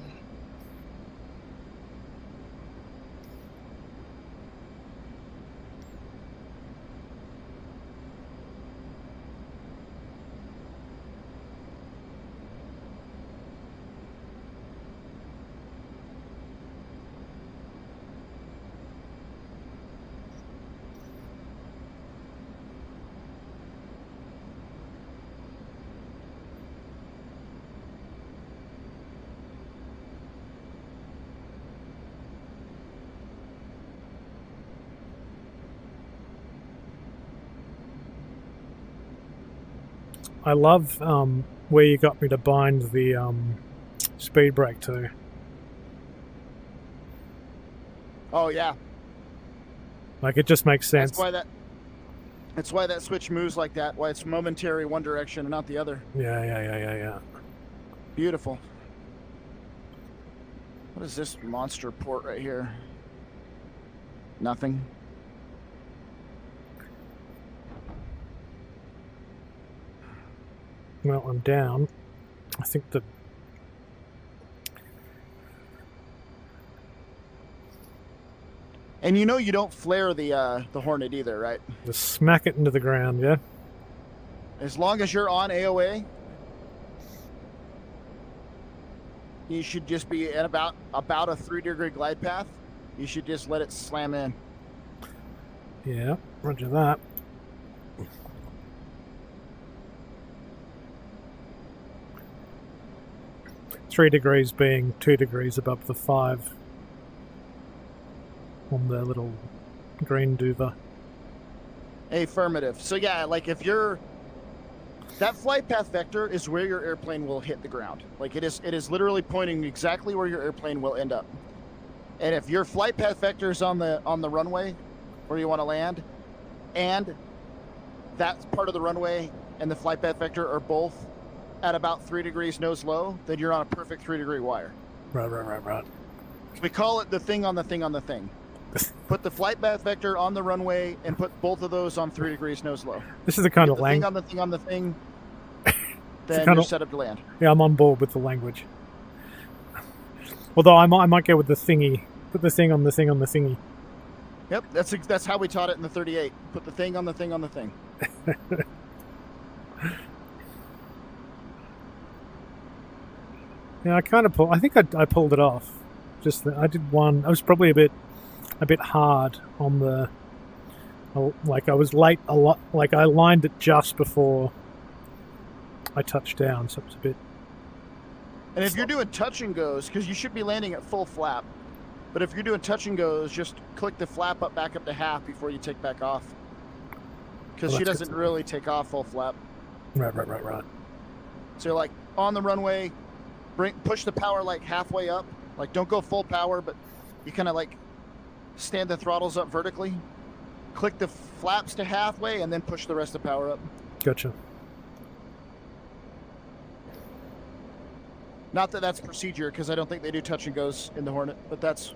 I love where you got me to bind the speed brake to. Oh yeah. Like, it just makes sense. That's why that switch moves like that. Why it's momentary one direction and not the other. Yeah. Beautiful. What is this monster port right here? Nothing. Well, I'm down. I think the... And you know you don't flare the Hornet either, right? Just smack it into the ground, yeah? As long as you're on AOA, you should just be at about a 3-degree glide path. You should just let it slam in. Yeah, roger that. Three degrees being 2 degrees above the 5 on the little green duva. Affirmative. So yeah, like if you're... That flight path vector is where your airplane will hit the ground. Like it is literally pointing exactly where your airplane will end up. And if your flight path vector is on the runway where you want to land, and that part of the runway and the flight path vector are both at about 3 degrees nose low, then you're on a perfect 3-degree wire. Right. We call it the thing on the thing on the thing. Put the flight path vector on the runway and put both of those on 3 degrees nose low. This is the kind Get of the thing on the thing on the thing. Then you're set up to land. Yeah, I'm on board with the language. Although I might go with the thingy. Put the thing on the thing on the thingy. Yep, that's how we taught it in the 38. Put the thing on the thing on the thing. Yeah, I kind of I think I pulled it off. Just I did one. I was probably a bit hard on the. Like I was late a lot. Like I lined it just before I touched down, so it was a bit. And if you're doing touch and goes, because you should be landing at full flap, but if you're doing touch and goes, just click the flap back up to half before you take back off. Because she doesn't really take off full flap. Right. So you're like on the runway, push the power like halfway up. Like don't go full power, but you kind of like stand the throttles up vertically. Click the flaps to halfway and then push the rest of the power up. Gotcha. Not that that's procedure, because I don't think they do touch and goes in the Hornet, but that's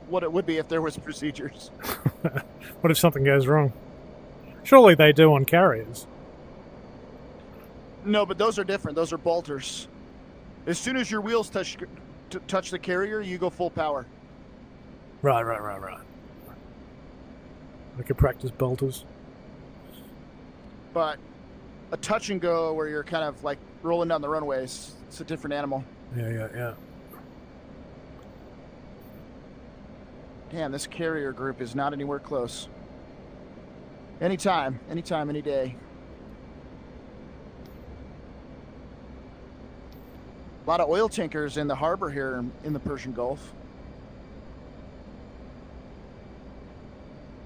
what it would be if there was procedures. What if something goes wrong? Surely they do on carriers. No, but those are different. Those are bolters. As soon as your wheels touch the carrier, you go full power. Right. I could practice bolters. But a touch and go where you're kind of like rolling down the runways, it's a different animal. Yeah. Damn, this carrier group is not anywhere close. Anytime, any day. A lot of oil tankers in the harbor here in the Persian Gulf.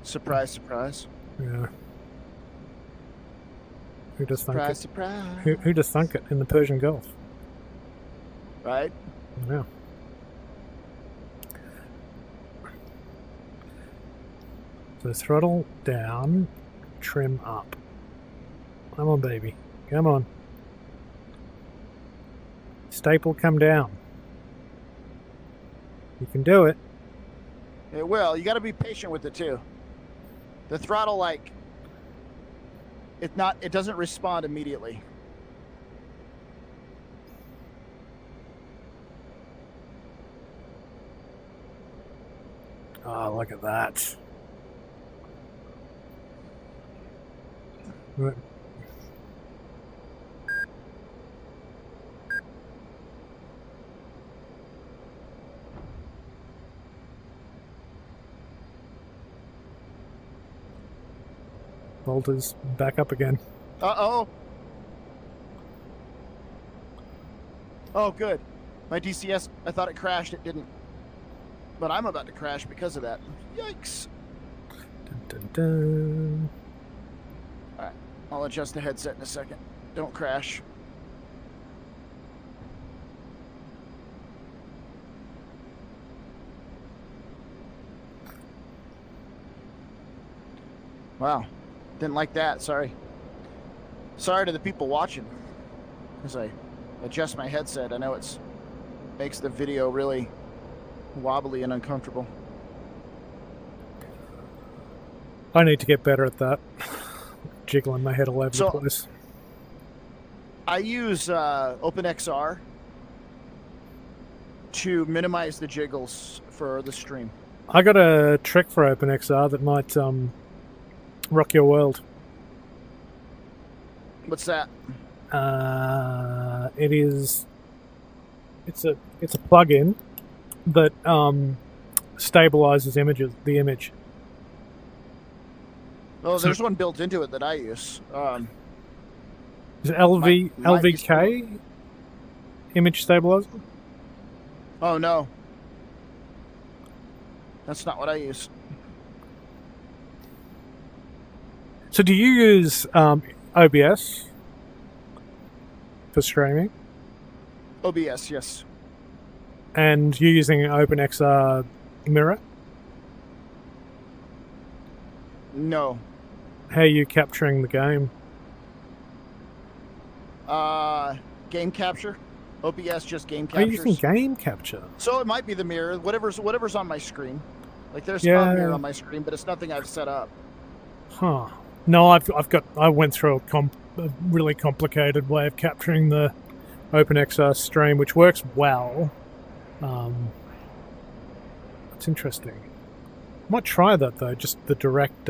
Surprise. Yeah. Who just thunk it? Surprise. Who just thunk it in the Persian Gulf? Right? Yeah. So throttle down, trim up. Come on, baby. Come on. Staple, come down. You can do it. It will. You got to be patient with it too. The throttle, like, it doesn't respond immediately. Oh, look at that. Right. Bolters back up again. Uh-oh. Oh, good. My DCS, I thought it crashed. It didn't. But I'm about to crash because of that. Yikes. Dun. All right. I'll adjust the headset in a second. Don't crash. Wow. Didn't like that. Sorry. Sorry to the people watching. As I adjust my headset, I know it's makes the video really wobbly and uncomfortable. I need to get better at that. Jiggling my head all over the place. I use OpenXR to minimize the jiggles for the stream. I got a trick for OpenXR that might rock your world. What's that? It's a plugin that stabilizes the image. Oh, there's one built into it that I use. Is it LVK image stabilizer? Oh no, that's not what I use. So do you use OBS for streaming? OBS, yes. And you're using an OpenXR mirror? No. How are you capturing the game? Game capture. OBS just game Are you captures. using game capture? So it might be the mirror, whatever's on my screen. Like there's a mirror on my screen, but it's nothing I've set up. Huh. No, I went through a really complicated way of capturing the OpenXR stream, which works well. It's interesting. Might try that though, just the direct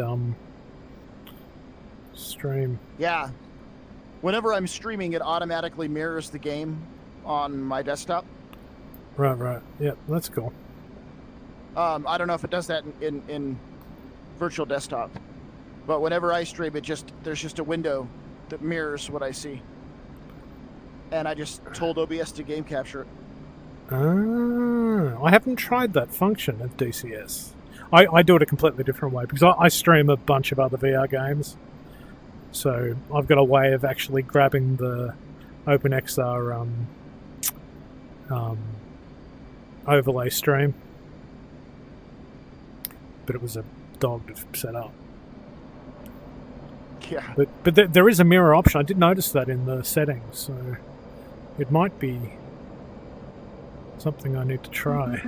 stream. Yeah. Whenever I'm streaming, it automatically mirrors the game on my desktop. Right. Yeah, that's cool. I don't know if it does that in virtual desktop, but whenever I stream, there's just a window that mirrors what I see, and I just told OBS to game capture it. I haven't tried that function at DCS. I do it a completely different way because I stream a bunch of other VR games, so I've got a way of actually grabbing the OpenXR overlay stream. But it was a dog to set up. Yeah. But there is a mirror option. I did notice that in the settings, so it might be something I need to try.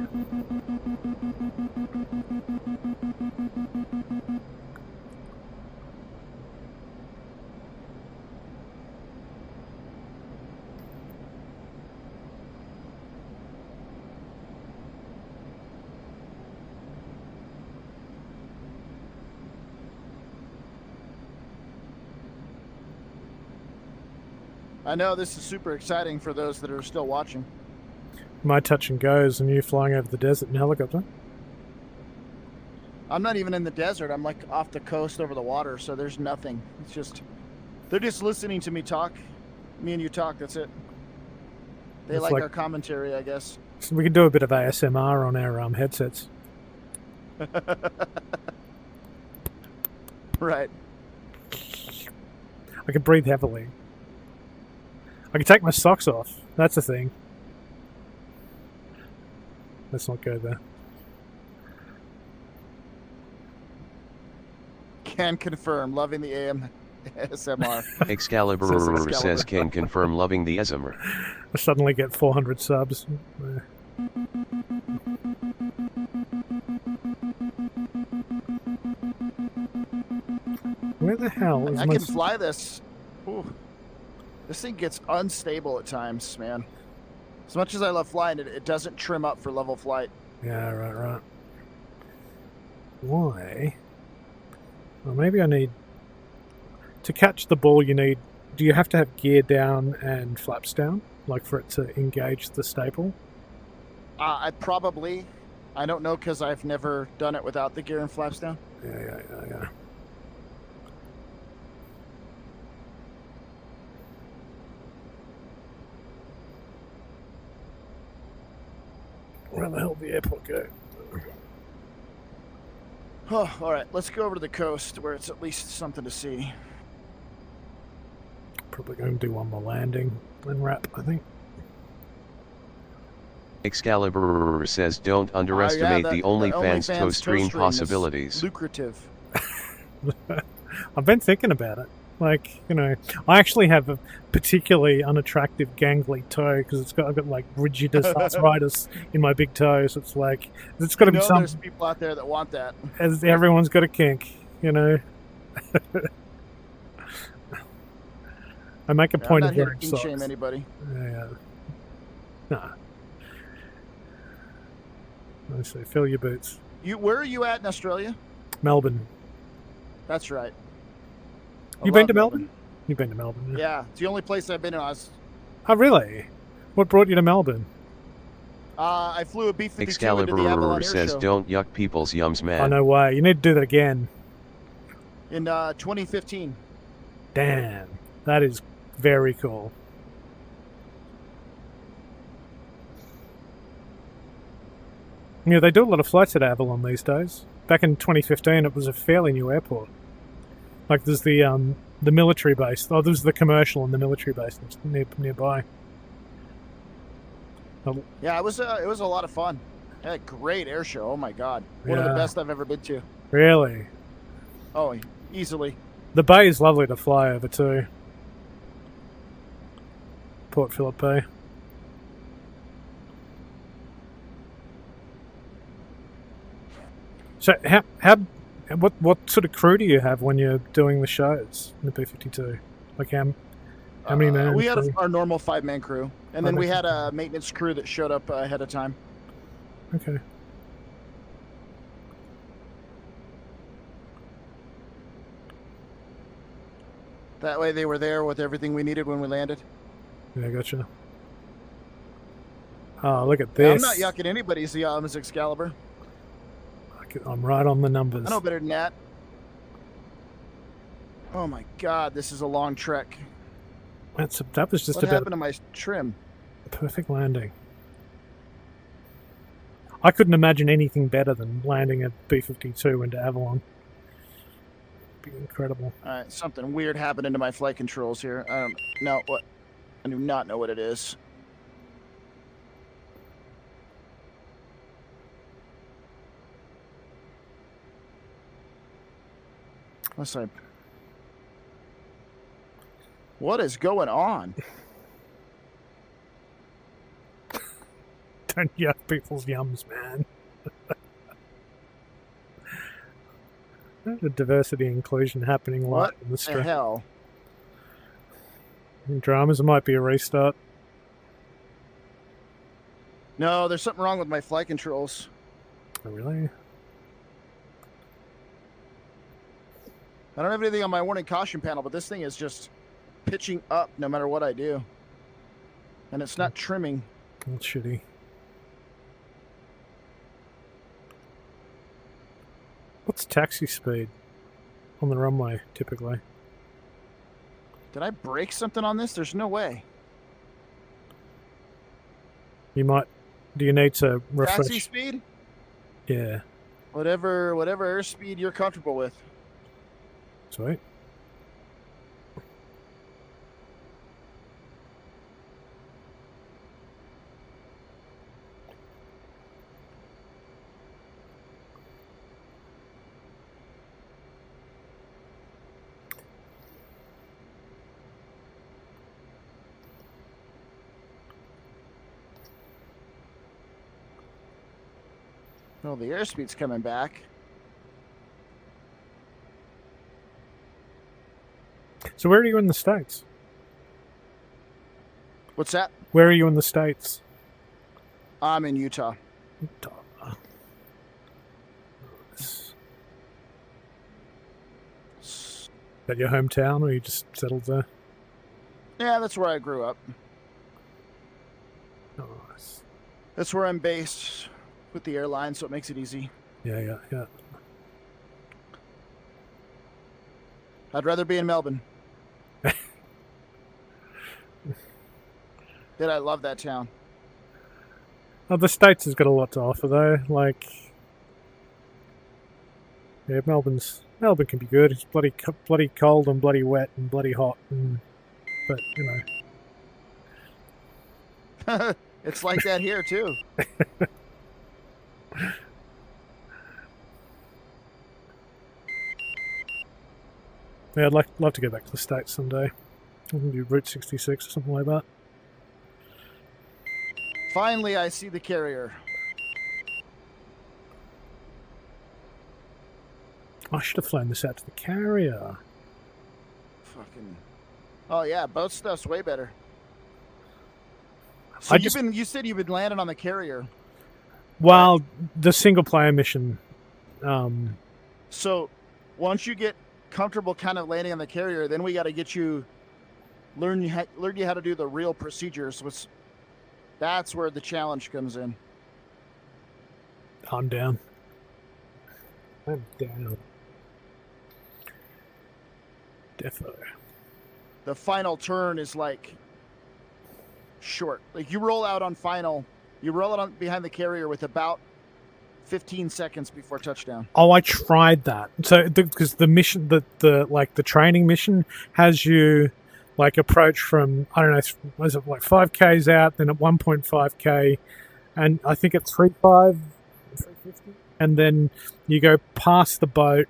I know this is super exciting for those that are still watching. My touch and goes, and you flying over the desert in a helicopter. I'm not even in the desert. I'm like off the coast over the water, so there's nothing. It's just they're just listening to me talk. Me and you talk. That's it. They like our commentary, I guess. So we can do a bit of ASMR on our headsets. Right. I can breathe heavily. I can take my socks off. That's the thing. Let's not go there. Can confirm. Loving the ASMR. Excalibur says can confirm loving the ASMR. I suddenly get 400 subs. Where the hell is I my... can fly this. Ooh. This thing gets unstable at times, man. As much as I love flying, it doesn't trim up for level flight. Yeah, right. Why? Well, maybe I need... To catch the ball, do you have to have gear down and flaps down? Like for it to engage the staple? I don't know because I've never done it without the gear and flaps down. Yeah. Where the hell did the airport go? Oh, all right, let's go over to the coast where it's at least something to see. Probably going to do one more landing and wrap, I think. Excalibur says don't underestimate the OnlyFans toe stream possibilities. Lucrative. I've been thinking about it. Like, I actually have a particularly unattractive gangly toe because I've got like rigidus arthritis in my big toe. So it's like, it's got to be something. There's people out there that want that. As everyone's got a kink, I make a point of wearing socks. Shame anybody. Yeah. Nah. I say, fill your boots. Where are you at in Australia? Melbourne. That's right. You been to Melbourne? You've been to Melbourne. Yeah, it's the only place I've been in. Oh, really? What brought you to Melbourne? I flew a B-52 into the Excalibur Avalon Air says, Show "Don't yuck people's yums, man." Oh, no way. You need to do that again. in 2015. Damn. That is very cool. Yeah, they do a lot of flights at Avalon these days. Back in 2015, it was a fairly new airport. Like, there's the military base. Oh, there's the commercial and the military base that's nearby. Yeah, it was a lot of fun. Yeah, a great air show. Oh my god, one of the best I've ever been to. Really? Oh, easily. The bay is lovely to fly over too. Port Phillip Bay. So what sort of crew do you have when you're doing the shows in the B-52? Like how many men? We had our normal 5-man crew, and then we had a maintenance crew that showed up ahead of time. Okay. That way they were there with everything we needed when we landed. Yeah, gotcha. Oh, look at Yeah, this. I'm not yucking anybody's yums, Excalibur. I'm right on the numbers. I know better than that. Oh my god, this is a long trek. That was just what happened to my trim? Perfect landing. I couldn't imagine anything better than landing a B-52 into Avalon. It'd be incredible. All right, something weird happened into my flight controls here. No, what? I do not know what it is. Unless I... What is going on? Don't yuck people's yums, man. The diversity and inclusion happening live in the stream. What the hell? Dramas, it might be a restart. No, there's something wrong with my flight controls. Oh, really? I don't have anything on my warning caution panel, but this thing is just pitching up no matter what I do. And it's not trimming. That's shitty. What's taxi speed on the runway, typically? Did I break something on this? There's no way. You might... Do you need to refresh? Taxi speed? Yeah. Whatever airspeed you're comfortable with. Sweet. Oh, the airspeed's coming back. So where are you in the States? What's that? Where are you in the States? I'm in Utah. Is that your hometown, or you just settled there? Yeah, that's where I grew up. Nice. That's where I'm based with the airline, so it makes it easy. Yeah. I'd rather be in Melbourne. Did I love that town? Oh, the States has got a lot to offer, though. Like, yeah, Melbourne can be good. It's bloody cold and bloody wet and bloody hot, but you know, it's like that here too. Yeah, I'd love to go back to the States someday. I can do Route 66 or something like that. Finally, I see the carrier. I should have flown this out to the carrier. Fucking. Oh yeah, boat stuff's way better. So you said you've been landing on the carrier. Well, the single player mission So once you get comfortable kind of landing on the carrier, then we got to get you learn you how to do the real procedures. That's where the challenge comes in. I'm down. I'm down. Defo. The final turn is like short. Like you roll out on final, you roll it on behind the carrier with about 15 seconds before touchdown. Oh, I tried that. So because the mission, the training mission has you like approach from, I don't know, was it like 5Ks out, then at 1.5K, and I think it's 3.5, 350, and then you go past the boat,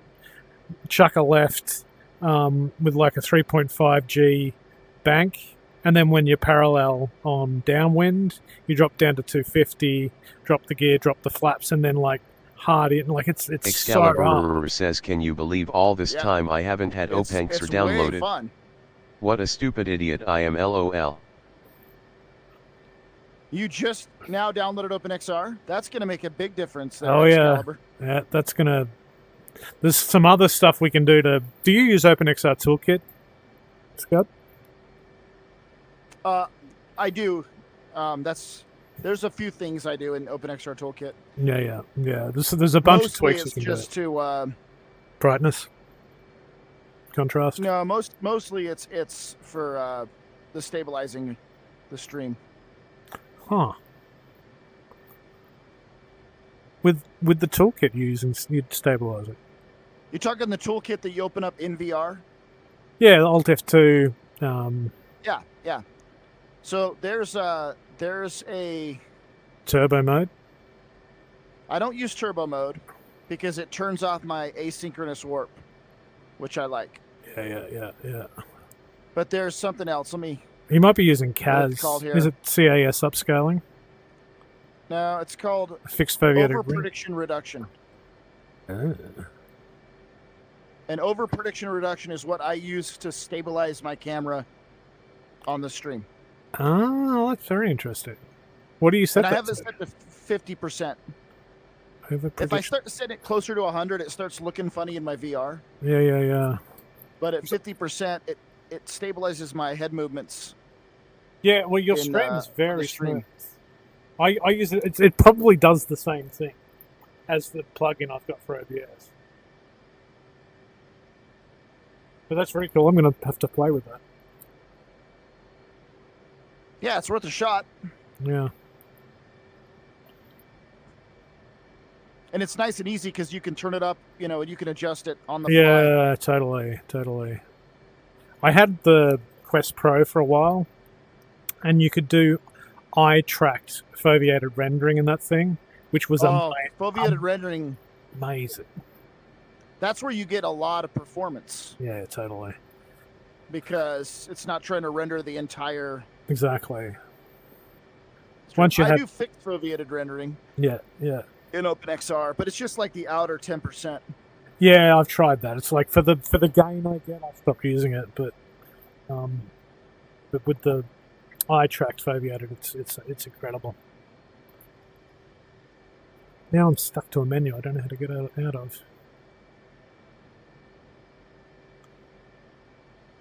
chuck a left with like a 3.5 G bank, and then when you're parallel on downwind, you drop down to 250, drop the gear, drop the flaps, and then like hard in. Like it's Excalibur so hard. says, can you believe all this time I haven't had OpenXR downloaded? Way fun. What a stupid idiot I am, LOL. You just now downloaded OpenXR? That's going to make a big difference there, Oh, Excalibur. yeah, that's going to... There's some other stuff we can do to... Do you use OpenXR Toolkit, Scott? I do. There's a few things I do in OpenXR Toolkit. Yeah. There's a bunch of tweaks it's we can just do. to... Brightness? Contrast? No, mostly it's for the stabilizing the stream. Huh. With the toolkit you'd stabilize it. You talking the toolkit that you open up in VR? Yeah, Alt F2. Yeah. So there's a Turbo mode. I don't use turbo mode because it turns off my asynchronous warp, which I like. Yeah. But there's something else. Let me... You might be using What's it CAS. called here? Is it CAS upscaling? No, it's called Fixed foveated over ring. prediction reduction. Oh. And over prediction reduction is what I use to stabilize my camera on the stream. Oh, that's very interesting. What do you set And I that have this to? set to 50%. Over If I prediction. start to set it closer to 100, it starts looking funny in my VR. Yeah. But at 50%, it stabilizes my head movements. Yeah, well, your in, stream is on very the stream. smooth. I use it. It probably does the same thing as the plugin I've got for OBS. But that's very cool. I'm going to have to play with that. Yeah, it's worth a shot. Yeah. And it's nice and easy because you can turn it up, and you can adjust it on the fly. Yeah, totally. I had the Quest Pro for a while, and you could do eye-tracked foveated rendering in that thing, which was foveated rendering. Amazing. That's where you get a lot of performance. Yeah, totally. Because it's not trying to render the entire... Exactly. I do fixed foveated rendering. Yeah. In OpenXR, but it's just like the outer 10%. Yeah, I've tried that. It's like for the gain I get, I've stopped using it. But with the eye tracked foveated, it's incredible. Now I'm stuck to a menu I don't know how to get out of.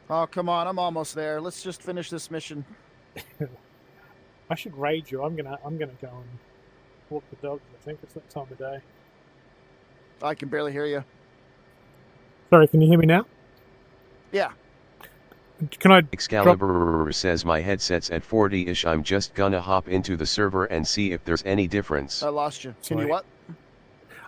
Oh, come on, I'm almost there. Let's just finish this mission. I should raid you. I'm gonna go and walk the dogs. I think it's that time of day. I can barely hear you. Sorry, can you hear me now? Yeah. Can I? Excalibur says my headset's at 40-ish. I'm just gonna hop into the server and see if there's any difference. I lost you. Can Sorry. you what?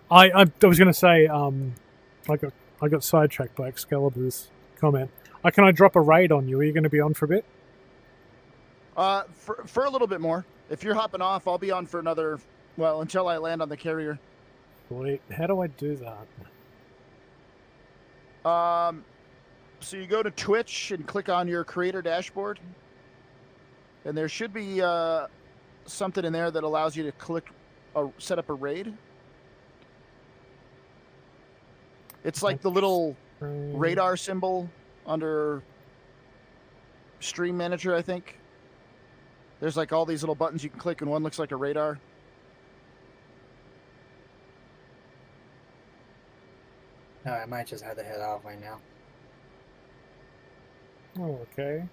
I was gonna say I got sidetracked by Excalibur's comment. Can I drop a raid on you? Are you going to be on for a bit? For a little bit more. If you're hopping off, I'll be on for another, until I land on the carrier. Wait, how do I do that? So you go to Twitch and click on your creator dashboard. And there should be something in there that allows you to set up a raid. It's like the little radar symbol under Stream Manager, I think. There's like all these little buttons you can click, and one looks like a radar. No, I might just have to head off right now. Oh, okay.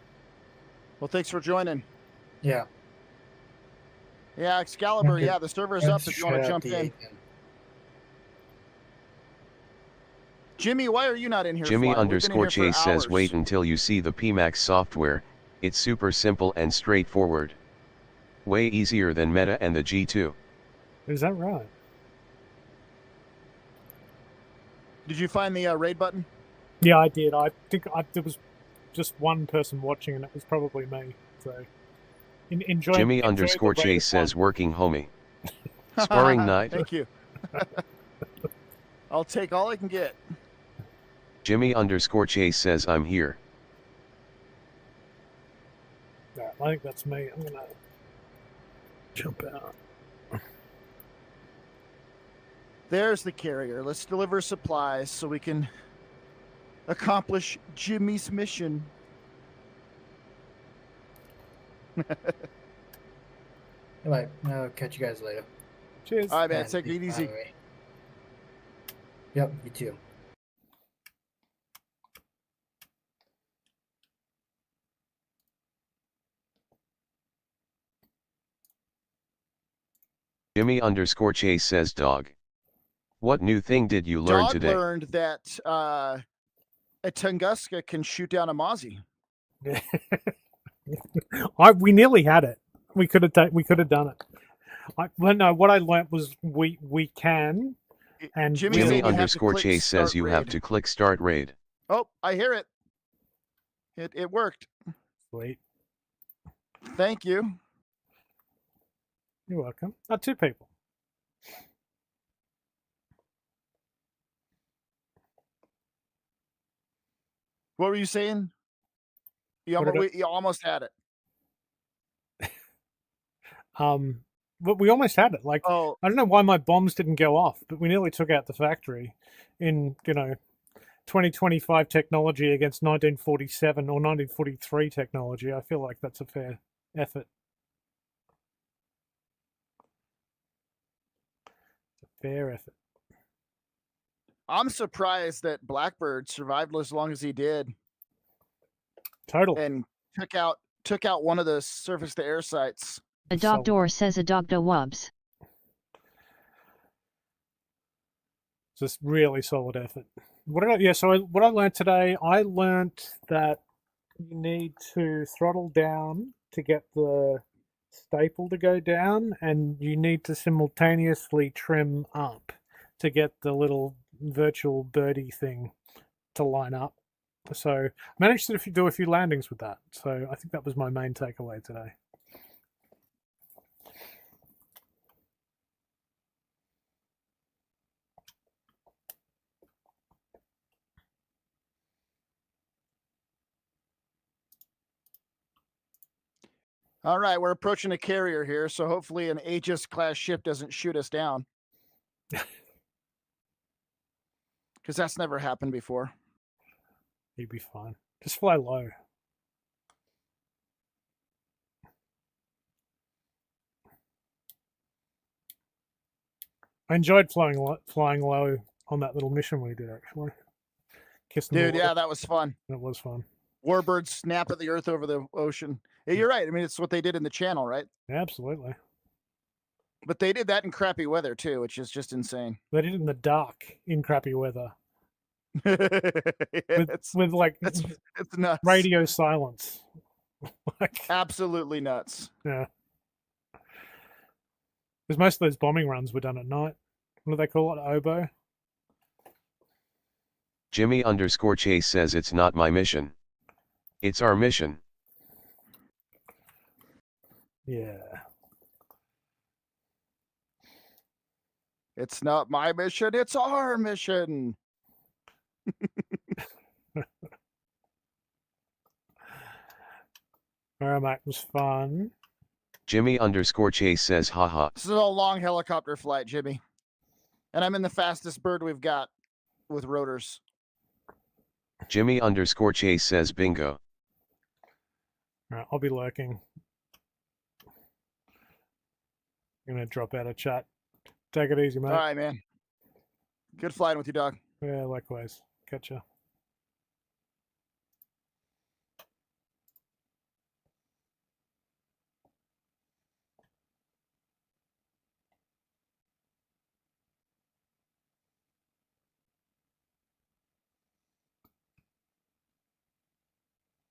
Well, thanks for joining. Yeah. Yeah, Excalibur. Okay. Yeah, the server's Let's up if you want to shut jump the in. agent. Jimmy, why are you not in here? Jimmy flying? We've been in here for Chase says hours. wait until you see the PMAX software, it's super simple and straightforward. Way easier than Meta and the G2. Is that right? Did you find the raid button? Yeah, I did. I think there was just one person watching, and it was probably me. So, enjoy. Jimmy enjoy Chase says working homie. Sparring night. Thank you. I'll take all I can get. Jimmy Chase says I'm here. Yeah, I think that's me. I'm gonna jump out. There's the carrier. Let's deliver supplies so we can accomplish Jimmy's mission. Alright, I'll catch you guys later. Cheers. All right, man. And Take it easy. Yep, you too. Jimmy Chase says dog. What new thing did you learn Dog today? learned that a Tunguska can shoot down a Mozzie. We nearly had it. We could have done it. What I learnt was we can. And Jimmy Chase says you have to click start raid. Oh, I hear it. It worked. Sweet. Thank you. You're welcome. Two people. What were you saying? You almost had it. But we almost had it. Like, oh. I don't know why my bombs didn't go off, but we nearly took out the factory in 2025 technology against 1947 or 1943 technology. I feel like that's a fair effort. Fair effort. I'm surprised that Blackbird survived as long as he did. Total. And took out one of the surface to air sites. Adoptor says Adopto Wubs. Just really solid effort. What I learned today, I learned that you need to throttle down to get the staple to go down, and you need to simultaneously trim up to get the little virtual birdie thing to line up. So I managed to do a few landings with that. So I think that was my main takeaway today. All right, we're approaching a carrier here, so hopefully an Aegis class ship doesn't shoot us down. Because that's never happened before. You'd be fine. Just fly low. I enjoyed flying low on that little mission we did, actually. Dude, yeah, that was fun. That was fun. Warbirds snap at the Earth over the ocean. Yeah, you're right. I mean, it's what they did in the channel, right? Absolutely. But they did that in crappy weather, too, which is just insane. They did it in the dark, in crappy weather. with like it's nuts. Radio silence. Absolutely nuts. Yeah. Because most of those bombing runs were done at night. What do they call it? Oboe? Jimmy Chase says it's not my mission. It's our mission. Yeah. It's not my mission, it's our mission. Alright, mate, it was fun. Jimmy Chase says haha. This is a long helicopter flight, Jimmy. And I'm in the fastest bird we've got with rotors. Jimmy Chase says bingo. Alright, I'll be lurking. I'm gonna drop out of chat. Take it easy, mate. All right, man. Good flying with you, dog. Yeah, likewise. Gotcha.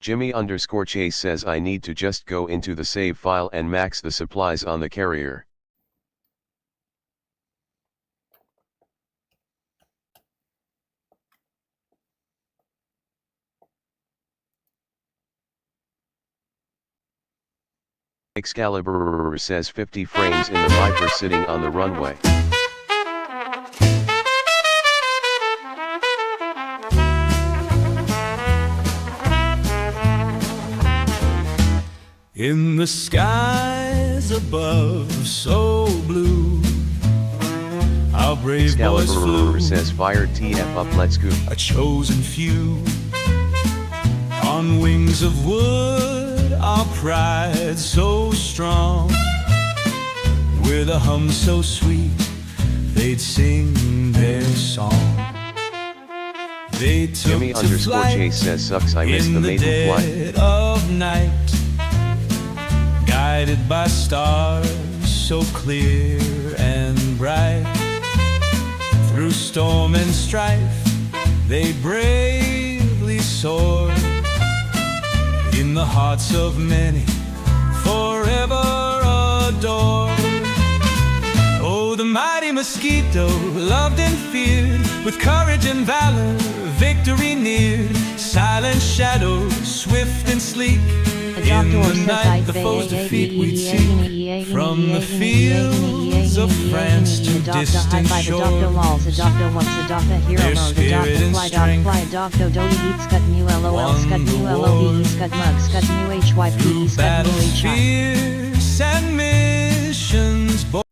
Jimmy_Chase says I need to just go into the save file and max the supplies on the carrier. Excalibur says 50 frames in the Viper sitting on the runway. In the skies above, so blue, our brave boys flew. Excalibur says fired TF up, let's go. A chosen few, on wings of wood, our pride so strong. With a hum so sweet, they'd sing their song. They took to flight Jimmy_Chase says sucks, I missed the maiden flight. in the dead of night, guided by stars so clear and bright. Through storm and strife, they bravely soared. In the hearts of many, forever adored. Oh, the mighty mosquito, loved and feared, with courage and valor, victory neared. Silent shadows, swift and sleek, in the night the foe's defeat we'd see. From the fields of France to distant shores, their spirit and strength through battles fierce and missions bold.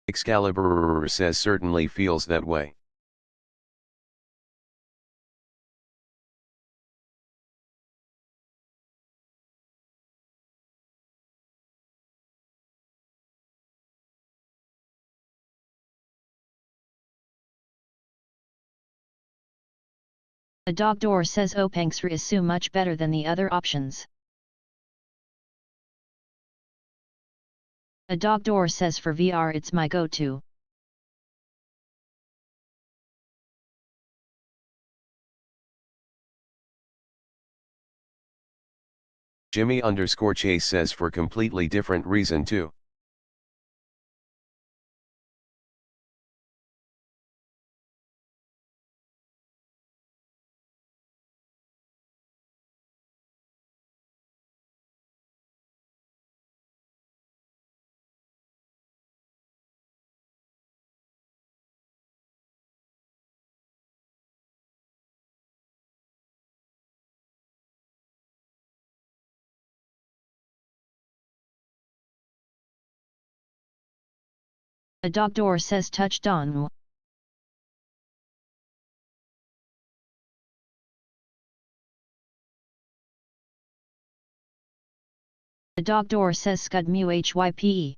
Excalibur says certainly feels that way. A doctor says Opanxra is so much better than the other options. A doctor says for VR it's my go-to. Jimmy_Chase says for completely different reason too. A doctor says touched on. A doctor says scud mu hype.